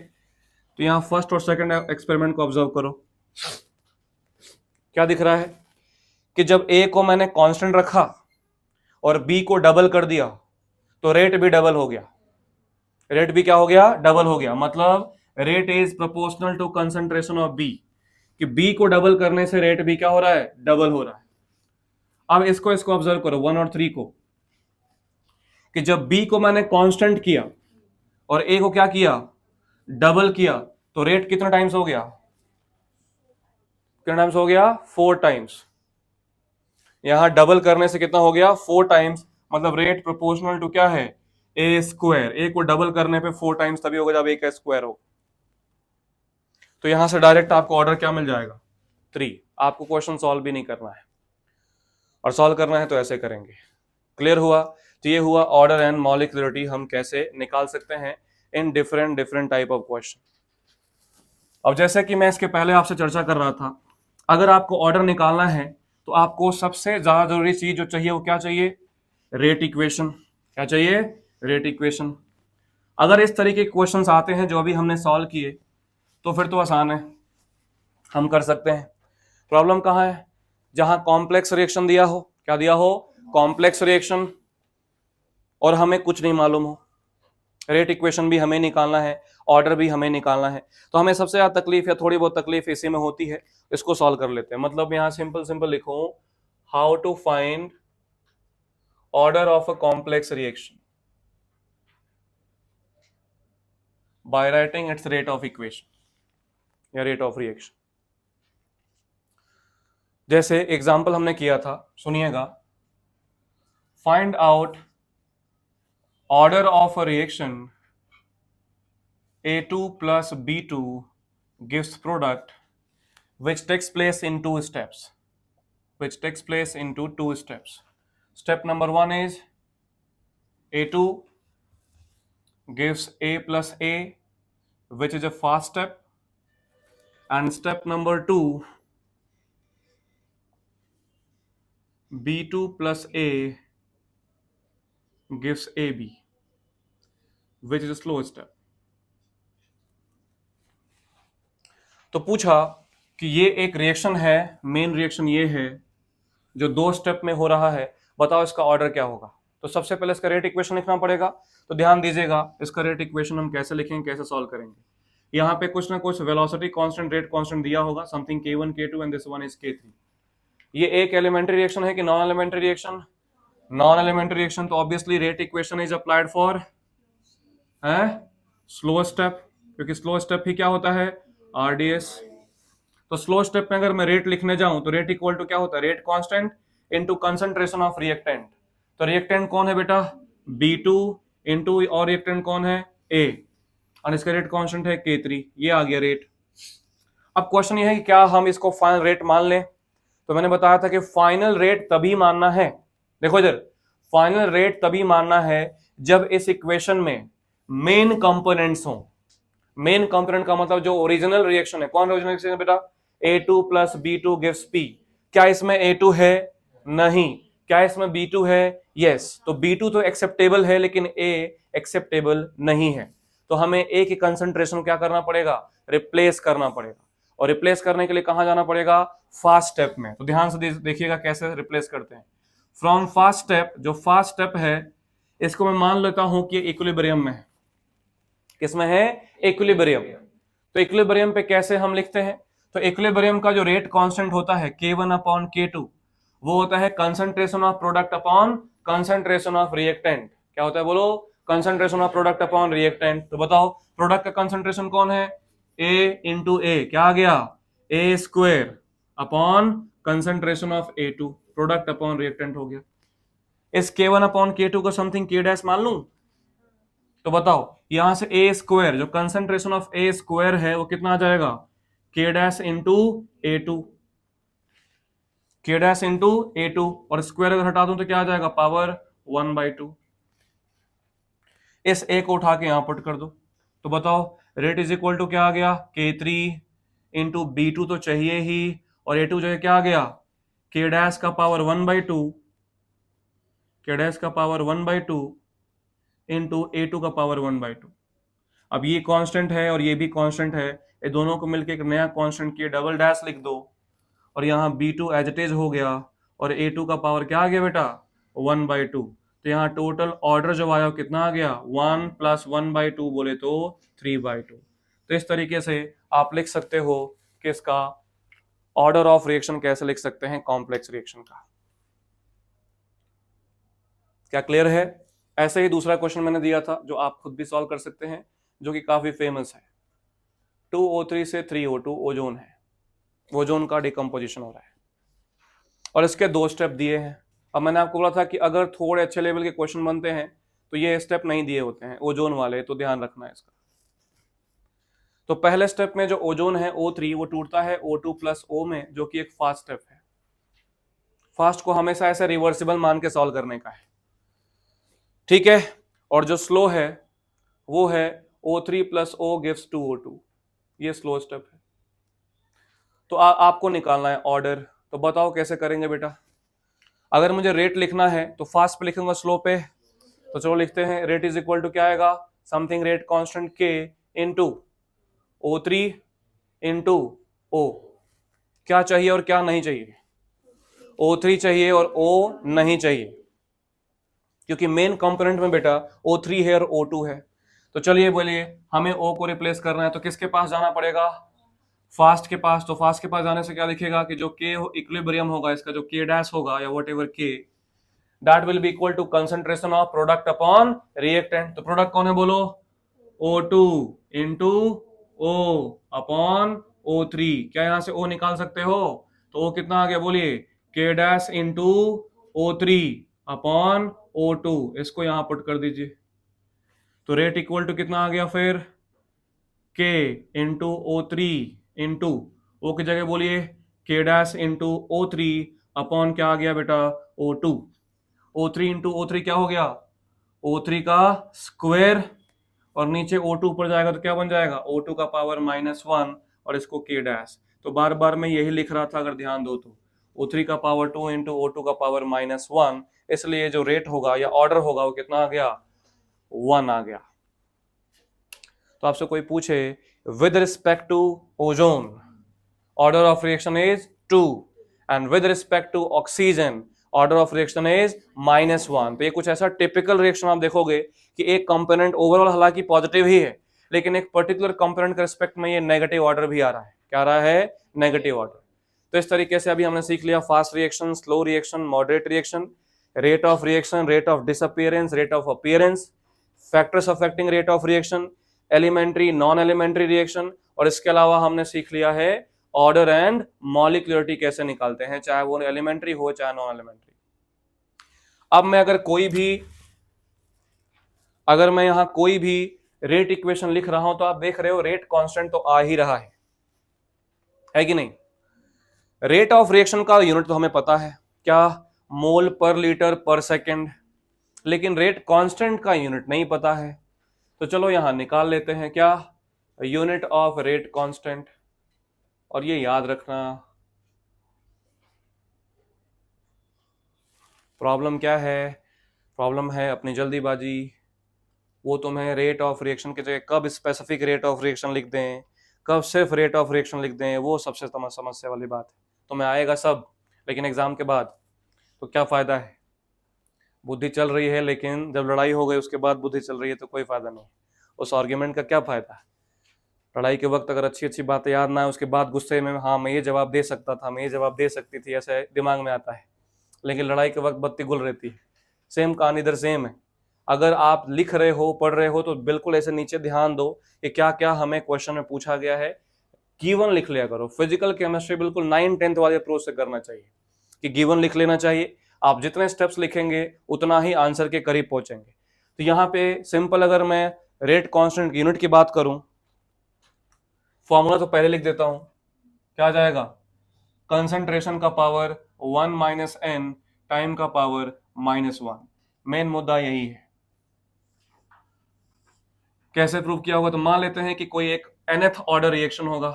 तो यहां फर्स्ट और सेकंड एक्सपेरिमेंट को ऑब्जर्व करो। क्या दिख रहा है कि जब A को मैंने कांस्टेंट रखा और B को डबल कर दिया तो रेट भी डबल हो गया। रेट भी क्या हो गया? डबल हो गया। मतलब rate is proportional to concentration of B, कि B को डबल करने से रेट भी क्या हो रहा है? डबल हो रहा है। अब इसको ऑब्जर्व करो 1 और 3 को, कि जब B को मैंने कांस्टेंट किया और ए को क्या किया, डबल किया, तो रेट कितना टाइम्स हो गया, कितना टाइम्स हो गया, 4 टाइम्स। यहां डबल करने से कितना हो गया, 4 टाइम्स, मतलब रेट प्रोपोर्शनल टू क्या है, ए स्क्वायर। ए को डबल करने पे 4 टाइम्स तभी होगा जब ए का स्क्वायर हो। तो यहां से डायरेक्ट आपको ऑर्डर क्या मिल जाएगा, 3। आपको क्वेश्चन सॉल्व भी नहीं करना है, और सॉल्व करना है तो ऐसे करेंगे। क्लियर हुआ? तो ये हुआ ऑर्डर एंड मॉलिक्यूलरिटी हम कैसे निकाल सकते हैं in different different type of question. अब जैसे कि मैं इसके पहले आपसे चर्चा कर रहा था, अगर आपको ऑर्डर निकालना है तो आपको सबसे ज्यादा जरूरी चीज जो चाहिए वो क्या चाहिए, रेट इक्वेशन। क्या चाहिए, रेट इक्वेशन। अगर इस तरीके के क्वेश्चंस आते हैं जो अभी हमने सॉल्व किए तो फिर तो आसान है, हम कर सकते हैं। प्रॉब्लम कहाँ है, जहां कॉम्प्लेक्स रिएक्शन दिया हो, क्या दिया हो, कॉम्प्लेक्स रिएक्शन, और हमें कुछ नहीं मालूम हो, रेट इक्वेशन भी हमें निकालना है, ऑर्डर भी हमें निकालना है, तो हमें सबसे ज्यादा तकलीफ या थोड़ी बहुत तकलीफ इसी में होती है। इसको सॉल्व कर लेते हैं। मतलब यहां सिंपल सिंपल लिखो, how to find order of a complex reaction by writing its rate of equation या रेट ऑफ रिएक्शन। जैसे एग्जांपल हमने किया था, सुनिएगा, find out order of a reaction A2 plus B2 gives product which takes place in 2 steps. Which takes place into 2 steps. Step number 1 is A2 gives A plus A, which is a fast step, and step number 2, B2 plus A gives AB, which is a slow step. तो पूछा कि ये एक reaction है, main reaction ये है जो 2 step में हो रहा है, बताओ इसका ऑर्डर क्या होगा। तो सबसे पहले इसका रेट इक्वेशन लिखना पड़ेगा। तो ध्यान दीजिएगा, इसका रेट इक्वेशन हम कैसे लिखेंगे, कैसे सॉल्व करेंगे। यहाँ पे कुछ ना कुछ वेलोसिटी कांस्टेंट, रेट कांस्टेंट दिया होगा, something K1 K2 and this one is K3। ये एक एलिमेंट्री रिएक्शन है कि non elementary reaction, non elementary reaction, तो obviously rate equation is applied for slow step, क्योंकि स्लो स्टेप ही क्या होता है, RDS। तो स्लो स्टेप में अगर मैं रेट लिखने जाऊं तो रेट इक्वल टू क्या होता है, rate constant into concentration of reactant. तो रिएक्टेंट कौन है बेटा, B2 इनटू, और रिएक्टेंट कौन है, A, और इसका रेट कांस्टेंट है K3। ये आ गया रेट। अब क्वेश्चन ये है कि क्या हम इसको फाइनल रेट मान लें। तो मैंने बताया था कि फाइनल रेट तभी मानना है, देखो इधर, फाइनल रेट तभी मानना है जब इस इक्वेशन में मेन कंपोनेंट्स हो। मेन कंपोनेंट का मतलब जो ओरिजिनल रिएक्शन है, कौन ओरिजिनल रिएक्शन है बेटा, A2 plus B2 gives P। क्या इसमें A2 है, नहीं। क्या इसमें B2 है, यस। तो B2 तो एक्सेप्टेबल है लेकिन A एक्सेप्टेबल नहीं है, तो हमें A की कंसंट्रेशन क्या करना पड़ेगा, रिप्लेस करना पड़ेगा। और रिप्लेस करने के लिए कहां जाना पड़ेगा, फास्ट स्टेप में। तो ध्यान से देखिएगा कैसे रिप्लेस करते हैं। फ्रॉम फास्ट स्टेप, जो फास्ट स्टेप है इसको मैं मान लेता हूं कि इक्विलिब्रियम में है। किसमें है, इक्विलिब्रियम। तो इक्विलिब्रियम पे कैसे हम लिखते हैं, तो इक्विलिब्रियम का जो रेट कांस्टेंट होता है K1 अपॉन K2, वो होता है concentration of product upon concentration of reactant. क्या होता है बोलो, concentration of product upon reactant. तो बताओ प्रोडक्ट का कंसंट्रेशन कौन है, A इंटू A, क्या आ गया, A square upon concentration of A2, product upon reactant हो गया। इस K1 अपॉन K2 को समथिंग K डैश मान लूं, तो बताओ यहां से A स्क्वायर, जो कंसंट्रेशन ऑफ A स्क्वायर है वो कितना आ जाएगा, K dash into A2, K dash into A2, और स्क्वायर अगर हटा दूं तो क्या आ जाएगा, पावर 1/2। इस A को उठा के यहां पुट कर दो, तो बताओ रेट इज इक्वल टू क्या आ गया, K3 इंटू B2 तो चाहिए ही, और A2 जो है क्या आ गया, K डैश का पावर 1/2, K डैश का पावर 1/2 इंटू A2 का पावर 1/2। अब ये कांस्टेंट है और ये भी कांस्टेंट है, ये दोनों को मिलकर एक नया कांस्टेंट किए, डबल डैश लिख दो, और यहाँ B2 एज इट इज हो गया, और A2 का पावर क्या आ गया बेटा, 1/2। तो यहाँ टोटल ऑर्डर जो आया कितना आ गया, 1 + 1/2 बोले तो 3/2। तो इस तरीके से आप लिख सकते हो कि इसका ऑर्डर ऑफ रिएक्शन कैसे लिख सकते हैं कॉम्प्लेक्स रिएक्शन का। क्या क्लियर है? ऐसे ही दूसरा क्वेश्चन मैंने दिया था जो आप खुद भी सॉल्व कर सकते हैं, जो कि काफी फेमस है। 2O3 से 3O2 ओजोन है, ओजोन का डिकम्पोजिशन हो रहा है और इसके 2 स्टेप दिए हैं। अब मैंने आपको बोला था कि अगर थोड़े अच्छे लेवल के क्वेश्चन बनते हैं तो ये स्टेप नहीं दिए होते हैं ओजोन वाले, तो ध्यान रखना है इसका। तो पहले स्टेप में जो ओजोन है O3 वो टूटता है O2 प्लस O में, जो कि एक फास्ट स्टेप है। फास्ट को हमेशा ऐसे रिवर्सिबल मान के सॉल्व करने का है, ठीक है। और जो स्लो है वो है O3 plus O gives 2O2, ये स्लो स्टेप है। तो आपको निकालना है ऑर्डर। तो बताओ कैसे करेंगे बेटा। अगर मुझे रेट लिखना है तो फास्ट पे लिखूंगा स्लो पे, तो चलो लिखते हैं रेट इज इक्वल टू क्या आएगा, समथिंग रेट कांस्टेंट के इनटू O3 इनटू O। क्या चाहिए और क्या नहीं चाहिए, O3 चाहिए और O नहीं चाहिए, क्योंकि मेन कंपोनेंट में बेटा O3 है और O2 है। तो चलिए बोलिए हमें O को रिप्लेस करना है, तो किसके पास जाना पड़ेगा, फास्ट के पास। तो फास्ट के पास जाने से क्या लिखेगा कि जो के इक्विलिब्रियम होगा, इसका जो के डैश होगा या whatever K, that will be equal to concentration of product upon reactant. तो प्रोडक्ट कौन है बोलो, O2 into O upon O3। क्या यहां से O निकाल सकते हो, तो O कितना आ गया बोलिए, के dash into O3 upon O2। इसको यहां पुट कर दीजिए, तो रेट इक्वल टू कितना आ गया फिर, के इंटू O3 इंटू O की जगह बोलिए के डैश इंटू O3 अपॉन क्या आ गया बेटा O2। O3 इंटू O3 क्या हो गया, O3 का स्क्वायर, और नीचे O2 ऊपर जाएगा तो क्या बन जाएगा, O2 का पावर -1 और इसको के डैश। तो बार बार मैं यही लिख रहा था, अगर ध्यान दो तो O3 का पावर 2 इंटू O2 का पावर -1, इसलिए जो रेट होगा या ऑर्डर होगा वो कितना आ गया, 1 आ गया। तो आपसे कोई पूछे with respect to ozone order of reaction is 2 and with respect to oxygen order of reaction is -1, तो ये कुछ ऐसा टिपिकल रिएक्शन आप देखोगे कि एक कंपोनेंट ओवरऑल हालांकि पॉजिटिव ही है, लेकिन एक पर्टिकुलर कंपोनेंट के रिस्पेक्ट में ये नेगेटिव ऑर्डर भी आ रहा है। क्या आ रहा है, नेगेटिव ऑर्डर। तो इस तरीके से अभी हमने सीख लिया fast reaction, slow reaction, moderate reaction, rate of reaction, rate of disappearance, rate of appearance, factors affecting rate of reaction, elementary non elementary reaction, और इसके अलावा हमने सीख लिया है ऑर्डर एंड मॉलिक्यूलरिटी कैसे निकालते हैं, चाहे वो एलिमेंट्री हो चाहे नॉन एलिमेंट्री। अब मैं अगर मैं यहां कोई भी रेट इक्वेशन लिख रहा हूं तो आप देख रहे हो रेट कांस्टेंट तो आ ही रहा है कि नहीं। रेट ऑफ रिएक्शन का यूनिट तो हमें पता है, क्या, मोल पर लीटर पर सेकेंड, लेकिन रेट कांस्टेंट का यूनिट नहीं पता है। तो चलो यहां निकाल लेते हैं, क्या, यूनिट ऑफ रेट कांस्टेंट। और ये याद रखना, प्रॉब्लम क्या है, प्रॉब्लम है अपनी जल्दीबाजी। वो तुम्हें रेट ऑफ रिएक्शन की जगह कब स्पेसिफिक रेट ऑफ रिएक्शन लिख दें, कब सिर्फ रेट ऑफ रिएक्शन लिख दें, वो सबसे समस्या वाली बात है। तुम्हें आएगा सब, लेकिन एग्जाम के बाद तो क्या फायदा है। बुद्धि चल रही है, लेकिन जब लड़ाई हो गई उसके बाद बुद्धि चल रही है तो कोई फायदा नहीं, उस आर्ग्यूमेंट का क्या फायदा है। लड़ाई के वक्त अगर अच्छी अच्छी बातें याद ना है, उसके बाद गुस्से में हाँ मैं ये जवाब दे सकता था, मैं ये जवाब दे सकती थी, ऐसे दिमाग में आता है, लेकिन लड़ाई के वक्त बत्ती गुल रहती है। सेम कहानी इधर सेम है। अगर आप लिख रहे हो, पढ़ रहे हो, तो बिल्कुल ऐसे नीचे ध्यान दो कि क्या क्या हमें क्वेश्चन में पूछा गया है, गिवन लिख लिया करो। फिजिकल केमिस्ट्री बिल्कुल 9-10 वाले अप्रोच से करना चाहिए कि गिवन लिख लेना चाहिए। आप जितने स्टेप्स लिखेंगे उतना ही आंसर के करीब पहुंचेंगे। तो यहाँ पे सिंपल अगर मैं रेट कांस्टेंट यूनिट की बात करूं, फॉर्मूला तो पहले लिख देता हूं, क्या आ जाएगा, कंसंट्रेशन का पावर 1 - n टाइम का पावर -1। मेन मुद्दा यही है। कैसे प्रूव किया होगा, तो मान लेते हैं कि कोई एक nth ऑर्डर रिएक्शन होगा,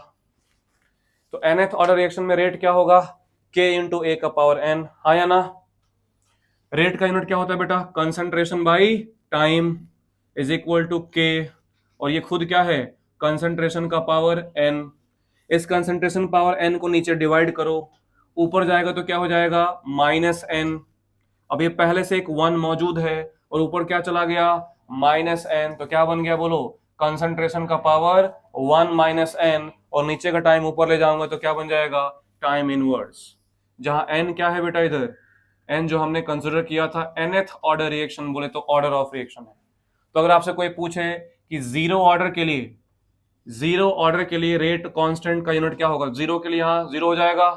तो nth ऑर्डर रिएक्शन में रेट क्या होगा, k इंटू ए का पावर n, हाँ या ना। रेट का यूनिट क्या होता है बेटा, concentration by time is equal to k, और ये खुद क्या है, कंसंट्रेशन का पावर n। इस कंसंट्रेशन पावर n को नीचे डिवाइड करो, ऊपर जाएगा तो क्या हो जाएगा, -n। अब ये पहले से एक 1 मौजूद है और ऊपर क्या चला गया, -n, तो क्या बन गया बोलो, कंसंट्रेशन का पावर 1 - n, और नीचे का टाइम ऊपर ले जाऊंगा तो क्या बन जाएगा, टाइम इनवर्स। जहां n क्या है बेटा, इधर एन जो हमने कंसिडर किया था nth ऑर्डर रिएक्शन बोले तो ऑर्डर ऑफ रिएक्शन है। तो अगर आपसे कोई पूछे कि जीरो ऑर्डर के लिए रेट कांस्टेंट का यूनिट क्या होगा, जीरो के लिए यहां जीरो हो जाएगा,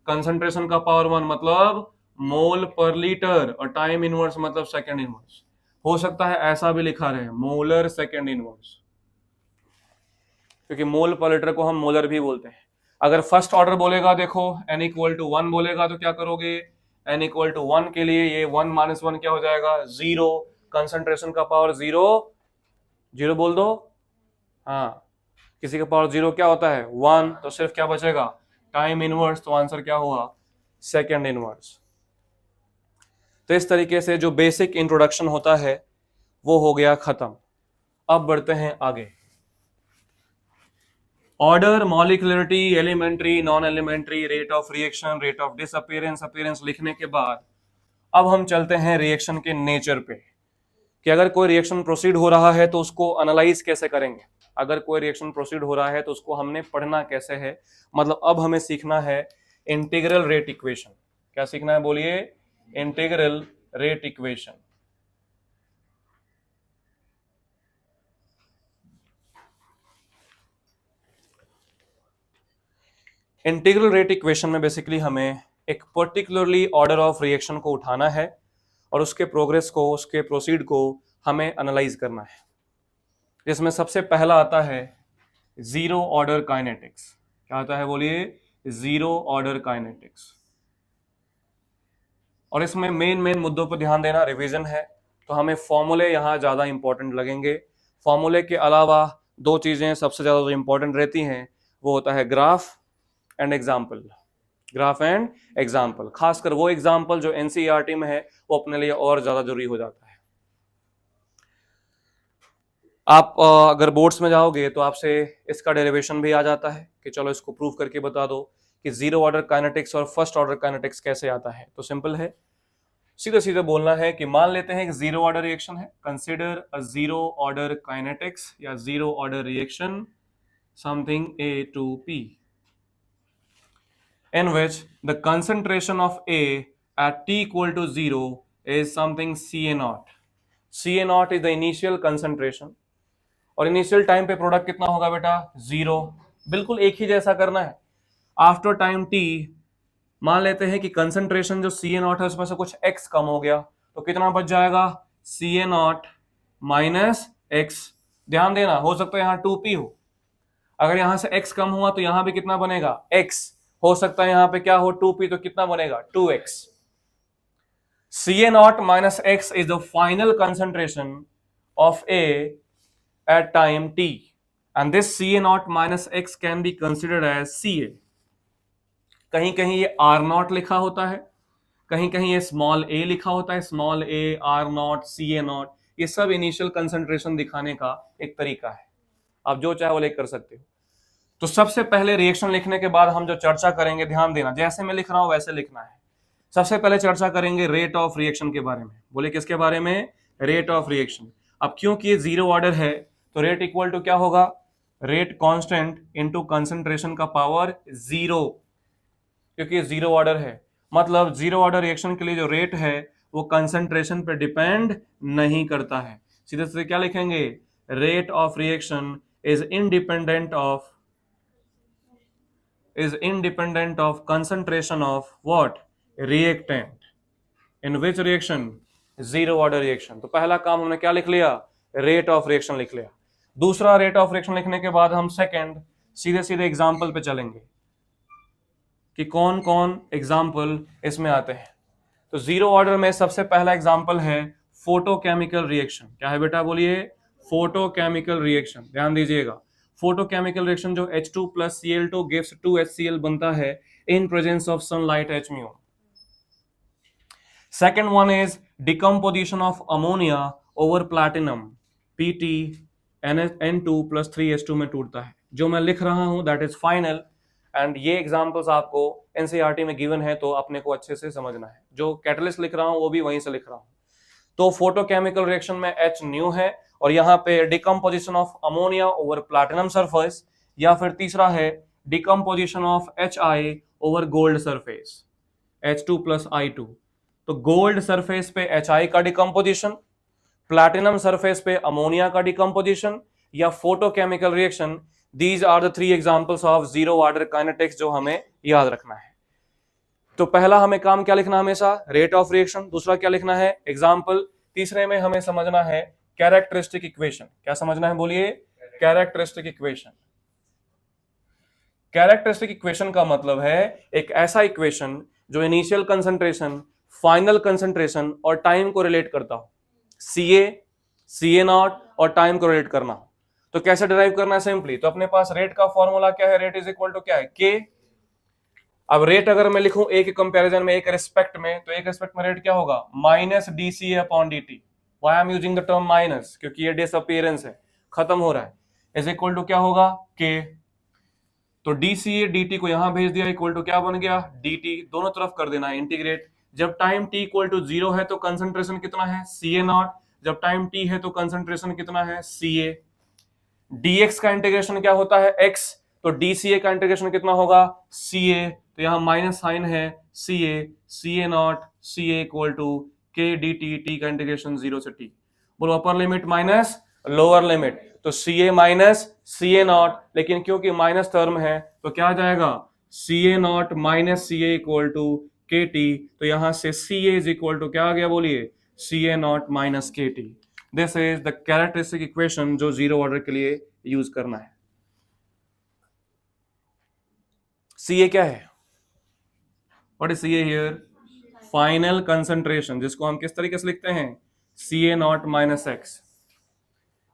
कंसंट्रेशन का पावर 1 मतलब मोल पर लीटर, और टाइम इनवर्स मतलब सेकंड इनवर्स। हो सकता है ऐसा भी लिखा रहे मोलर सेकंड इनवर्स, क्योंकि मोल पर लीटर को हम मोलर भी बोलते हैं। अगर फर्स्ट ऑर्डर बोलेगा, देखो n इक्वल टू 1 बोलेगा तो क्या करोगे, n इक्वल टू 1 के लिए ये 1 माइनस 1 क्या हो जाएगा, जीरो, कंसंट्रेशन का पावर जीरो, जीरो बोल दो, हाँ, किसी का पावर जीरो क्या होता है 1, तो सिर्फ क्या बचेगा टाइम इनवर्स, तो आंसर क्या हुआ सेकंड इनवर्स। तो इस तरीके से जो बेसिक इंट्रोडक्शन होता है वो हो गया खत्म। अब बढ़ते हैं आगे। Order, molecularity, elementary, non elementary, rate of reaction, rate of disappearance, appearance लिखने के बाद अब हम चलते हैं रिएक्शन के नेचर पे, कि अगर कोई रिएक्शन प्रोसीड हो रहा है तो उसको एनालाइज कैसे करेंगे, अगर कोई रिएक्शन प्रोसीड हो रहा है तो उसको हमने पढ़ना कैसे है। मतलब अब हमें सीखना है इंटीग्रल रेट इक्वेशन। क्या सीखना है बोलिए, integral rate equation. Integral rate equation में बेसिकली हमें एक पर्टिकुलरली ऑर्डर ऑफ रिएक्शन को उठाना है और उसके प्रोग्रेस को, उसके प्रोसीड को हमें एनालाइज करना है, जिसमें सबसे पहला आता है जीरो ऑर्डर काइनेटिक्स। क्या आता है बोलिए, जीरो ऑर्डर काइनेटिक्स। और इसमें मेन मुद्दों पर ध्यान देना, रिवीजन है तो हमें फॉर्मूले यहाँ ज्यादा इंपॉर्टेंट लगेंगे। फॉर्मूले के अलावा दो चीजें सबसे ज्यादा जो इंपॉर्टेंट रहती हैं वो होता है graph and example. Graph and example, खासकर वो एग्जाम्पल जो एनसीईआरटी में है वो अपने लिए और ज्यादा जरूरी हो जाता है। आप अगर बोर्ड्स में जाओगे तो आपसे इसका डेरिवेशन भी आ जाता है कि चलो इसको प्रूव करके बता दो कि जीरो ऑर्डर काइनेटिक्स और फर्स्ट ऑर्डर काइनेटिक्स कैसे आता है। तो सिंपल है, सीधे सीधे बोलना है कि मान लेते हैं कि जीरो ऑर्डर रिएक्शन है, consider a zero order kinetics या zero order reaction something A to P in which the concentration of A at T equal to 0 is something Ca naught. Ca naught is the initial concentration और initial time पे product कितना होगा बेटा, zero. बिल्कुल एक ही जैसा करना है। आफ्टर टाइम टी मान लेते हैं कि कंसंट्रेशन जो सी ए नॉट है उसमें से कुछ एक्स कम हो गया, तो कितना बच जाएगा, सी ए नॉट माइनस एक्स। ध्यान देना, हो सकता है यहां 2p हो, अगर यहां से x कम हुआ तो यहां भी कितना बनेगा x, हो सकता है यहां पे क्या हो 2p, तो कितना बनेगा 2x। C A naught minus x is the final concentration of A at time t and this Ca naught minus x can be considered as Ca। कहीं कहीं ये R naught लिखा होता है, कहीं कहीं ये स्मॉल a लिखा होता है, small a, R naught, Ca naught, ये सब इनिशियल कंसंट्रेशन दिखाने का एक तरीका है, आप जो चाहे वो लेकर कर सकते हो। तो सबसे पहले रिएक्शन लिखने के बाद हम जो चर्चा करेंगे, ध्यान देना जैसे मैं लिख रहा हूं वैसे लिखना है। सबसे पहले चर्चा करेंगे रेट ऑफ रिएक्शन के बारे में। बोले किसके बारे में, रेट ऑफ रिएक्शन। अब क्योंकि ये जीरो ऑर्डर है तो रेट इक्वल टू क्या होगा, रेट कांस्टेंट इनटू कंसंट्रेशन का पावर जीरो, क्योंकि ये जीरो ऑर्डर है। मतलब जीरो ऑर्डर रिएक्शन के लिए जो रेट है वो कंसंट्रेशन पे डिपेंड नहीं करता है। सीधे सीधे क्या लिखेंगे, rate of reaction is independent of concentration of what, reactant. In which reaction, zero order reaction. तो पहला काम हमने क्या लिख लिया, रेट ऑफ रिएक्शन लिख लिया। दूसरा, रेट ऑफ रिएक्शन लिखने के बाद हम सेकंड सीधे सीधे एग्जांपल पे चलेंगे कि कौन कौन एग्जांपल इसमें आते हैं। तो जीरो ऑर्डर में सबसे पहला एग्जांपल है फोटोकेमिकल रिएक्शन। क्या है बेटा बोलिए, फोटोकेमिकल रिएक्शन। ध्यान दीजिएगा, फोटोकेमिकल रिएक्शन जो H2 plus Cl2 gives 2HCl बनता है in presence of sunlight H mu। Second one is decomposition of ammonia over platinum, Pt N2 plus 3H2 में टूटता है। जो मैं लिख रहा हूं दैट इज फाइनल, एंड ये एग्जांपल्स आपको एनसीईआरटी में गिवन है तो अपने को अच्छे से समझना है। जो कैटलिस्ट लिख रहा हूं वो भी वहीं से लिख रहा हूं। तो फोटोकेमिकल रिएक्शन में H न्यू है और यहाँ पे decomposition of ammonia over platinum surface, या फिर तीसरा है decomposition of HI over gold surface, H2 plus I2। तो गोल्ड सरफेस पे HI का डिकम्पोजिशन, प्लैटिनम सरफेस पे अमोनिया का डिकम्पोजिशन, या photochemical reaction, these are the 3 examples of zero order kinetics जो हमें याद रखना है। तो पहला हमें काम क्या लिखना हमेशा, रेट ऑफ रिएक्शन, दूसरा क्या लिखना है, एग्जाम्पल, तीसरे में हमें समझना है कैरेक्टरिस्टिक इक्वेशन। क्या समझना है बोलिए, कैरेक्टरिस्टिक इक्वेशन। कैरेक्टरिस्टिक इक्वेशन का मतलब है एक ऐसा इक्वेशन जो इनिशियल कंसंट्रेशन, फाइनल कंसंट्रेशन और टाइम को रिलेट करता हो, CA नॉट और टाइम को रिलेट करना हो। तो कैसे डिराइव करना है, सिंपली, तो अपने पास रेट का फॉर्मूला क्या है, रेट इज इक्वल टू क्या है, K। अब रेट अगर मैं लिखूं ए के कंपैरिजन में, एक रिस्पेक्ट में, तो एक रिस्पेक्ट में रेट क्या होगा, minus DCA upon DT। Why I am using the term minus, क्योंकि ये डिसअपीयरेंस है, खत्म हो रहा है, इज इक्वल टू क्या होगा, K। तो DCA DT को यहां भेज दिया, इक्वल टू क्या बन गया, DT। दोनों तरफ कर देना है इंटीग्रेट। जब टाइम t इक्वल टू 0 है तो कंसंट्रेशन कितना है, CA नॉट। जब टाइम t है तो कंसंट्रेशन कितना है, CA। dx का इंटीग्रेशन क्या होता है, x। तो DCA का इंटीग्रेशन कितना होगा, CA। तो यहां माइनस साइन है, CA naught, CA equal to K DT, T का इंटीग्रेशन 0 से T। बोलो upper limit minus lower limit, तो CA माइनस CA नॉट, लेकिन क्योंकि माइनस टर्म है तो क्या आ जाएगा, CA naught minus CA equal to KT। तो यहां से CA इज इक्वल टू क्या आ गया, बोलिए, CA naught minus KT। This is the characteristic equation जो जीरो ऑर्डर के लिए यूज करना है। CA क्या है, what is CA here, final concentration, जिसको हम किस तरीके से लिखते हैं, CA naught minus x.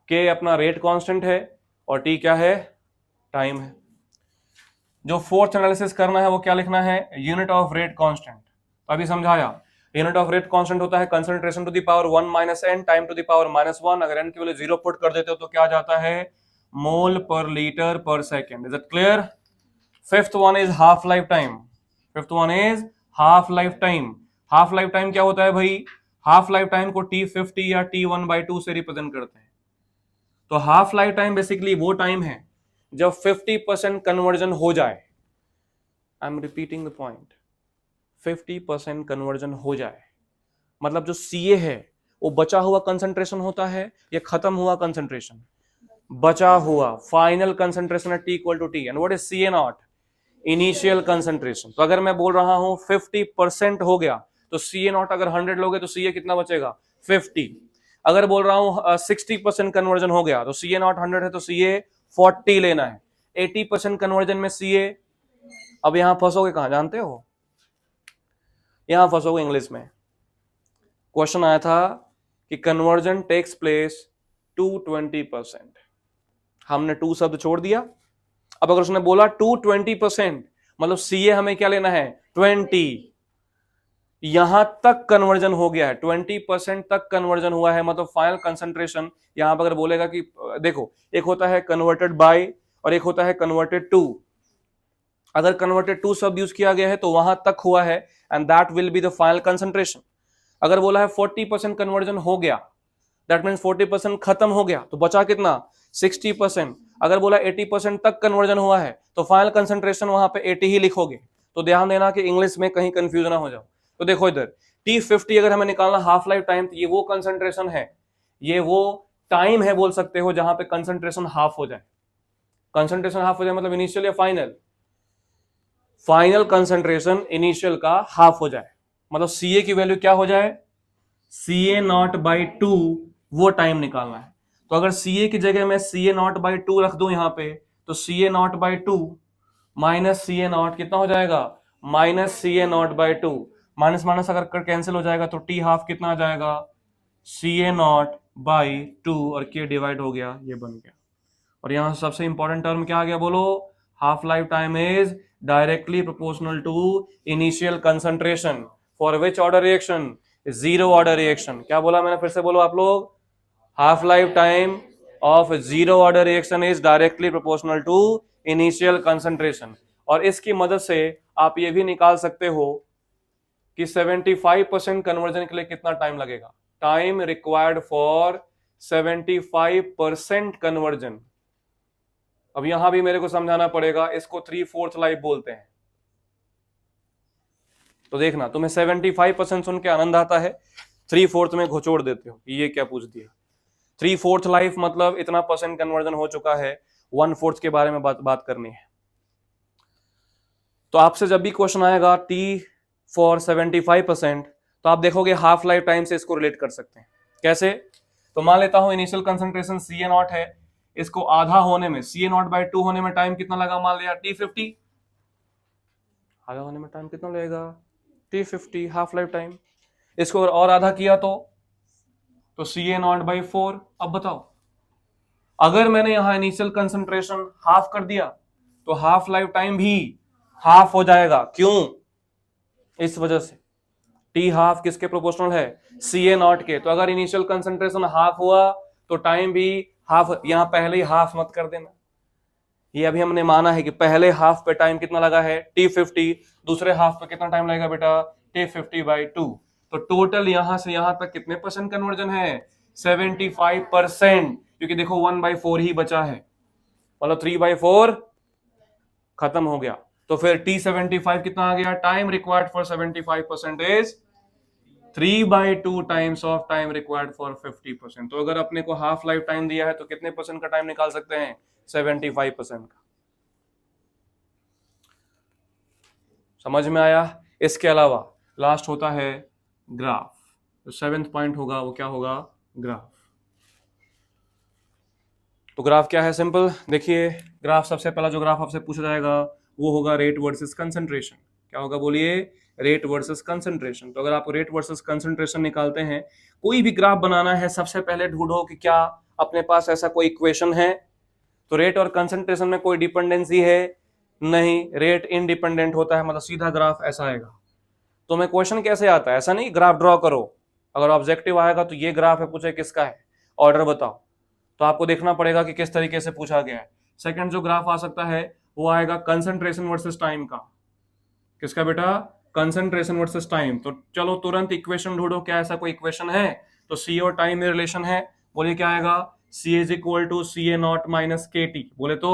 K अपना रेट कांस्टेंट है और T क्या है, टाइम है। जो फोर्थ एनालिसिस करना है वो क्या लिखना है, यूनिट ऑफ रेट कांस्टेंट। अभी समझाया, यूनिट ऑफ रेट कांस्टेंट होता है concentration to the power 1 minus n, time to the power -1। अगर n की वैल्यू 0 पुट कर देते हो तो क्या आ जाता है, मोल पर लीटर पर second. Is it clear. Fifth one is half life time. Fifth one is half life time. Half life time क्या होता है भाई, हाफ लाइफ टाइम को T50 या T1/2 से रिप्रेजेंट करते हैं। तो हाफ लाइफ टाइम बेसिकली वो टाइम है जब 50% कन्वर्जन हो जाए। I am repeating the point, 50% conversion हो जाए, मतलब जो CA है वो बचा हुआ कंसंट्रेशन होता है या खत्म हुआ कंसंट्रेशन, बचा हुआ फाइनल कंसंट्रेशन है T equal to T। And what is CA naught, initial concentration. तो अगर मैं बोल रहा हूं 50% हो गया तो CA नॉट अगर 100 लोगे तो CA कितना बचेगा, 50। अगर बोल रहा हूं 60% कन्वर्जन हो गया तो CA नॉट 100 है तो CA 40 लेना है। 80% कन्वर्जन में CA, अब यहां फंसोगे कहां जानते हो, यहां फंसोगे इंग्लिश में। क्वेश्चन आया था कि कन्वर्जन टेक्स प्लेस टू 20%, हमने 2 शब्द छोड़ दिया। अब अगर उसने बोला टू 20%, मतलब CA हमें क्या लेना है, 20। यहां तक कन्वर्जन हो गया है, 20% तक कन्वर्जन हुआ है, मतलब फाइनल कंसंट्रेशन। यहां पर अगर बोलेगा कि देखो, एक होता है कन्वर्टेड बाय और एक होता है कन्वर्टेड टू। अगर कन्वर्टेड टू शब्द यूज किया गया है तो वहां तक हुआ है, and that will be the final concentration. अगर बोला है 40% कन्वर्जन हो गया, दैट मीन्स 40% खत्म हो गया, तो बचा कितना, 60%। अगर बोला 80% तक कन्वर्जन हुआ है तो फाइनल कंसंट्रेशन वहां पे 80 ही लिखोगे। तो ध्यान देना कि इंग्लिश में कहीं कंफ्यूजन ना हो जाओ। तो देखो इधर T50 अगर हमें निकालना हाफ लाइफ टाइम, तो ये वो कंसंट्रेशन है, ये वो टाइम है बोल सकते हो जहां पे कंसंट्रेशन हाफ हो जाए। कंसंट्रेशन हाफ हो जाए मतलब इनिशियल या फाइनल, फाइनल कंसंट्रेशन इनिशियल का हाफ हो जाए, मतलब CA की वैल्यू क्या हो जाए, CA नॉट बाई 2, वो टाइम निकालना है। तो अगर CA की जगह मैं CA नॉट बाई 2 रख दूं यहां पे, तो CA not by 2 minus CA not कितना हो जाएगा, minus CA not by 2। Minus minus अगर कैंसिल हो जाएगा तो T हाफ कितना आ जाएगा, CA नॉट बाई 2 और K डिवाइड हो गया, ये बन गया। और यहां सबसे इंपॉर्टेंट टर्म क्या आ गया, बोलो, half life time is directly proportional to initial concentration for which order reaction, zero order reaction. क्या बोला मैंने, फिर से बोलो आप लोग, half life time of zero order reaction is directly proportional to initial concentration. और इसकी मदद से आप ये भी निकाल सकते हो कि 75% कन्वर्जन के लिए कितना टाइम लगेगा, टाइम रिक्वायर्ड फॉर 75% कन्वर्जन। अब यहां भी मेरे को समझाना पड़ेगा, इसको 3/4 लाइफ बोलते हैं। तो देखना, तुम्हें 75% सुन के आनंद आता है, 3/4 में घुचोड़ देते हो ये क्या पूछ दिया। 3/4 लाइफ मतलब इतना परसेंट कन्वर्जन हो चुका है, 1/4 के बारे में बात करनी है। तो आपसे जब भी क्वेश्चन आएगा टी फॉर 75%, तो आप देखोगे हाफ लाइफ टाइम से इसको रिलेट कर सकते हैं। कैसे? तो मान लेता हूं इनिशियल कंसंट्रेशन CA0 है, इसको आधा होने में CA0/2 होने में टाइम कितना लगा, मान लिया T50, आधा होने में टाइम कितना लगेगा T50 हाफ लाइफ टाइम। इसको और आधा किया तो CA0/4। अब बताओ, अगर मैंने यहां इनिशियल कंसंट्रेशन हाफ कर दिया तो हाफ लाइफ टाइम भी हाफ हो जाएगा। क्यों? इस वजह से टी हाफ किसके प्रोपोर्शनल है, CA0 के। तो अगर इनिशियल कंसंट्रेशन हाफ हुआ तो टाइम भी हाफ। यहां पहले ही हाफ मत कर देना, ये अभी हमने माना है कि पहले हाफ पे टाइम कितना लगा है T50, दूसरे हाफ पे कितना टाइम लगेगा बेटा T50/2। तो टोटल यहां से यहां तक कितने परसेंट कन्वर्जन है, 75%, क्योंकि देखो 1/4 ही बचा है, मतलब 3/4 खत्म हो गया। तो फिर T75 कितना आ गया, time required for 75% is 3/2 times of time required for 50%। तो अगर अपने को हाफ लाइफ टाइम दिया है तो कितने परसेंट का टाइम निकाल सकते हैं, 75% का। समझ में आया? इसके अलावा लास्ट होता है ग्राफ। तो 7th पॉइंट होगा वो क्या होगा, ग्राफ। तो ग्राफ क्या है, सिंपल देखिए, ग्राफ सबसे पहला जो ग्राफ आपसे पूछा जाएगा वो होगा रेट वर्सेस कंसंट्रेशन। क्या होगा बोलिए, रेट वर्सेस कंसंट्रेशन। तो अगर आप रेट वर्सेस कंसंट्रेशन निकालते हैं, कोई भी ग्राफ बनाना है, सबसे पहले ढूंढो कि क्या अपने पास ऐसा कोई इक्वेशन है। तो रेट और कंसंट्रेशन में कोई डिपेंडेंसी है नहीं, रेट इंडिपेंडेंट होता है, मतलब सीधा ग्राफ ऐसा आएगा। तो मैं क्वेश्चन कैसे आता है, ऐसा नहीं ग्राफ ड्रॉ करो, अगर ऑब्जेक्टिव आएगा तो ये ग्राफ है, पूछे किसका है, ऑर्डर बताओ, तो आपको देखना पड़ेगा कि किस तरीके से पूछा गया है। सेकंड जो ग्राफ आ सकता है वो आएगा कंसंट्रेशन वर्सेस टाइम का। किसका बेटा, कंसंट्रेशन वर्सेस टाइम। तो चलो तुरंत इक्वेशन ढूंढो, क्या ऐसा कोई इक्वेशन है? तो सी और टाइम में रिलेशन है, बोलिए क्या आएगा, C is equal to CA0 minus KT। बोले तो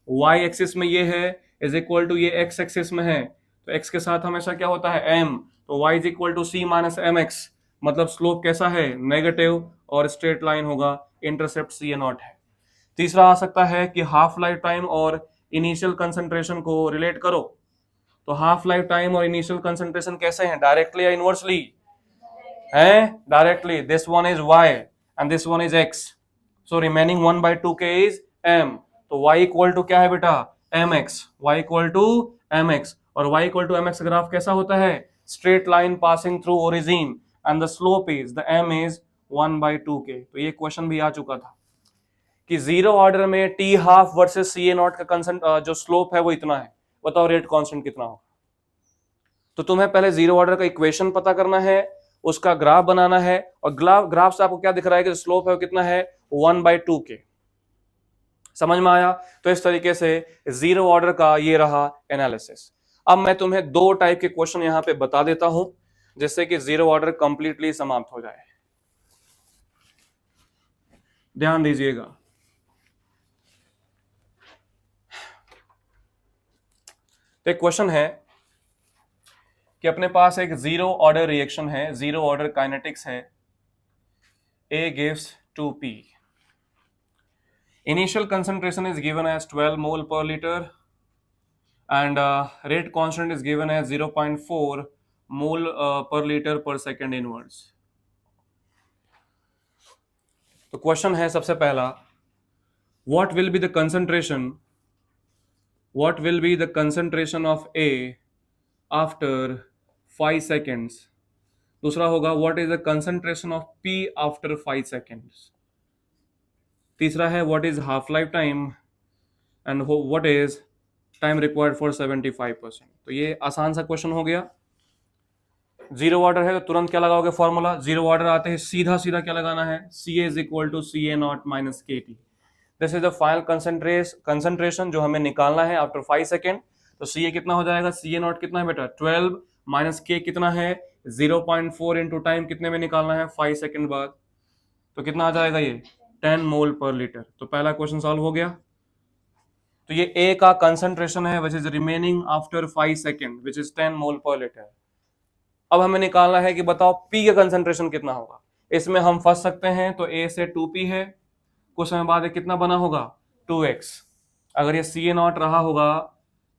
y एक्सिस में ये है, इज इक्वल टू ये x एक्सिस में है, तो x के साथ हमेशा क्या होता है m, तो y is equal to C minus MX, मतलब स्लोप कैसा है, नेगेटिव, और स्ट्रेट लाइन होगा, इंटरसेप्ट CA0 है। तीसरा आ सकता है कि हाफ लाइफ टाइम और इनिशियल कंसंट्रेशन को रिलेट करो। तो हाफ लाइफ टाइम और इनिशियल कंसंट्रेशन कैसे हैं, डायरेक्टली या इनवर्सली है, directly. This one is y and this one is x, so remaining 1/2k is m। तो y इक्वल टू क्या है बेटा, mx, y equal to mx, और y equal to mx graph कैसा होता है, straight line passing through origin and the slope is, the m is 1/2k। तो ये क्वेश्चन भी आ चुका था कि जीरो ऑर्डर में टी हाफ वर्सेस CA0 का कंसेंट जो स्लोप है वो इतना है, बताओ रेट कांस्टेंट कितना होगा। तो तुम्हें पहले जीरो ऑर्डर का इक्वेशन पता करना है, उसका ग्राफ बनाना है, और ग्राफ से आपको क्या दिख रहा है कि स्लोप है वो कितना है, 1/2k। समझ में आया? तो इस तरीके से जीरो ऑर्डर का ये रहा एनालिसिस। अब मैं तुम्हें दो टाइप के क्वेश्चन यहां पे बता देता हूं जिससे कि जीरो ऑर्डर कंप्लीटली समाप्त हो जाए। ध्यान दीजिएगा। तो एक क्वेश्चन है कि अपने पास एक जीरो ऑर्डर रिएक्शन है, जीरो ऑर्डर काइनेटिक्स है, A gives 2P. Initial concentration is given as 12 mole per liter and rate constant is given as 0.4 mole per liter per second inwards. तो क्वेश्चन है सबसे पहला, what will be the concentration of A after 5 seconds? दूसरा होगा what is the concentration of P after 5 seconds? तीसरा है what is half life time and what is time required for 75%? तो ये आसान सा क्वेश्चन हो गया। जीरो ऑर्डर है तो तुरंत क्या लगाओगे फॉर्मूला, जीरो ऑर्डर आते हैं सीधा सीधा क्या लगाना है, CA is equal to CA0 minus KT। This is the final concentration जो हमें निकालना है आफ्टर 5 सेकेंड। तो CA कितना हो जाएगा, CA0 कितना है बेटा 12 माइनस K कितना है 0.4 इंटू टाइम कितने में निकालना है 5 सेकेंड बाद, तो कितना आ जाएगा ये 10 मोल पर लीटर। तो पहला क्वेश्चन सॉल्व हो गया। तो ये A का कंसंट्रेशन है which is remaining after 5 second which is 10 मोल पर लीटर। अब हमें निकालना है कि बताओ P का कंसंट्रेशन कितना होगा। इसमें हम फंस सकते हैं, तो A से 2P है, कुछ समय बाद कितना बना होगा 2x। अगर ये CA0 रहा होगा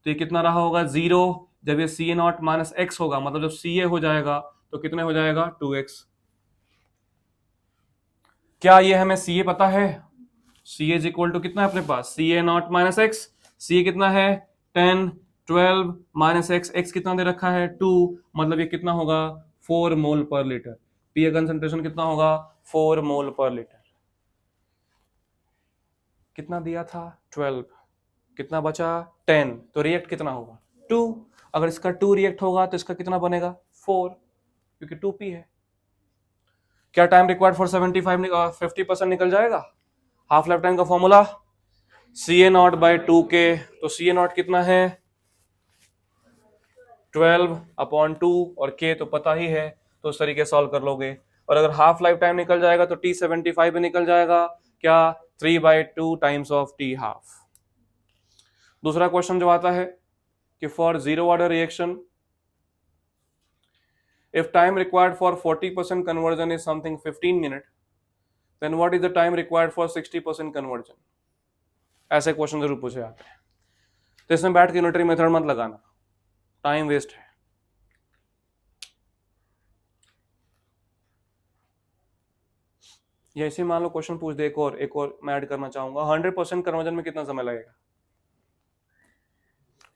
तो ये कितना रहा होगा 0। जब ये CA0 माइनस x होगा, मतलब जब CA हो जाएगा तो कितने हो जाएगा 2x। क्या ये हमें CA पता है? CA इज इक्वल टू कितना है अपने पास, CA0 माइनस x। CA कितना है 10, 12 माइनस x, x कितना दे रखा है 2, मतलब ये कितना होगा 4 मोल पर लीटर। P का कंसंट्रेशन कितना होगा 4 मोल पर लीटर। कितना दिया था 12, कितना बचा 10, तो रिएक्ट कितना होगा 2। अगर इसका 2 रिएक्ट होगा तो इसका कितना बनेगा 4, क्योंकि 2P है। क्या टाइम रिक्वायर्ड फॉर 50% निकल जाएगा। हाफ लाइफ टाइम का फॉर्मूला CA0 बाई 2K, तो CA0 कितना है 12/2 और K तो पता ही है, तो उस तरीके सॉल्व कर लोगे। और अगर हाफ लाइफ टाइम निकल जाएगा तो T75 भी निकल जाएगा, क्या 3/2 टाइम्स ऑफ T हाफ। दूसरा क्वेश्चन जो आता है कि for zero order reaction if time required for 40% conversion is something 15 minutes, then what is the time required for 60% conversion। ऐसे क्वेश्चन जरूर पूछे जाते हैं, तो इसमें बैठ के यूनिटरी मेथड मत लगाना, टाइम वेस्ट है। या इसे मान लो क्वेश्चन पूछ दे एक और मैं ऐड करना चाहूंगा, 100% कन्वर्जन में कितना समय लगेगा।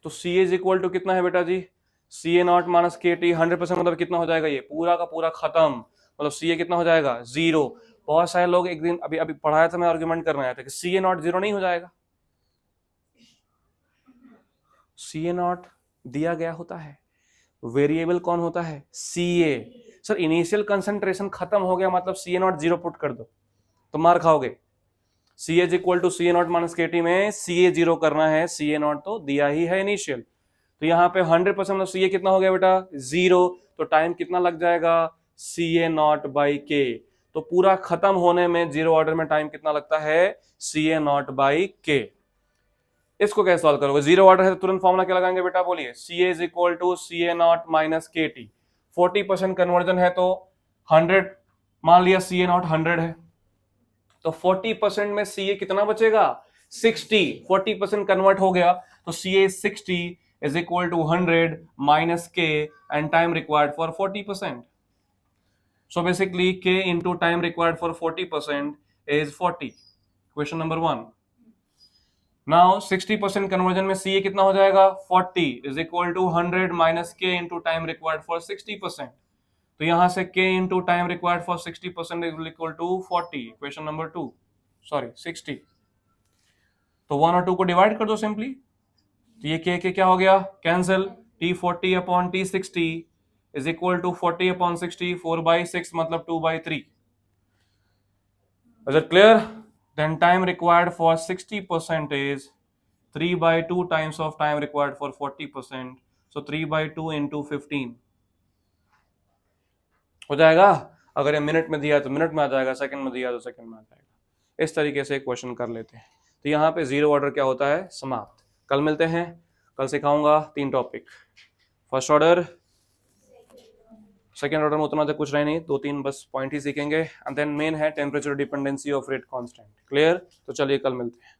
तो CA इज इक्वल टू कितना है बेटा जी, CA0 माइनस KT। 100% मतलब कितना हो जाएगा, ये पूरा का पूरा खत्म, मतलब CA कितना हो जाएगा 0। बहुत सारे लोग एक दिन अभी पढ़ाया था, मैं आर्गुमेंट करने आया था कि CA0 0 नहीं हो जाएगा। CA0 दिया गया होता है, वेरिएबल कौन होता है CA। सर इनिशियल कंसंट्रेशन खत्म हो गया, मतलब CA0 0 पुट कर दो तो मार खाओगे। CA is equal to CA0 minus KT में CA 0 करना है, CA0 तो दिया ही है इनिशियल, तो यहाँ पे 100% मतलब CA कितना हो गया बेटा 0, तो टाइम कितना लग जाएगा CA0 बाई K। तो पूरा खत्म होने में जीरो ऑर्डर में टाइम कितना लगता है CA0 बाई K। इसको कैसे सॉल्व करोगे, जीरो ऑर्डर है तो तुरंत फॉर्मूला क्या लगाएंगे बेटा बोलिए, CA is equal to CA0 minus KT। 40% conversion है तो 100, मान लिया CA0 100 है, तो 40% में CA कितना बचेगा 60। 40% कन्वर्ट हो गया तो CA 60 is equal to 100 minus K and time required for 40%. So basically K into time required for 40% is 40. Question number 1. Now 60% conversion में CA कितना हो जाएगा 40 is equal to 100 minus K into time required for 60%. तो यहां से K into time required for 60% is equal to 40. Question number 2. Sorry 60. तो 1 और 2 को डिवाइड कर दो सिंपली, तो ये के क्या हो गया cancel, T40 upon T60 is equal to 40 upon 60, 4/6 मतलब 2/3। Is it clear? Then time required for 60% is 3/2 times of time required for 40%, so 3/2 into 15 हो जाएगा। अगर ये मिनट में दिया तो मिनट में आ जाएगा, सेकंड में दिया तो सेकंड में आ जाएगा। इस तरीके से क्वेश्चन कर लेते हैं। तो यहाँ पे जीरो ऑर्डर क्या होता है समाप्त। कल मिलते हैं, कल सिखाऊंगा 3 topic, first order, second order में उतना तो कुछ रहे नहीं, 2-3 बस पॉइंट ही सीखेंगे, एंड देन मेन है temperature dependency of rate constant. Clear? तो चलिए कल मिलते हैं।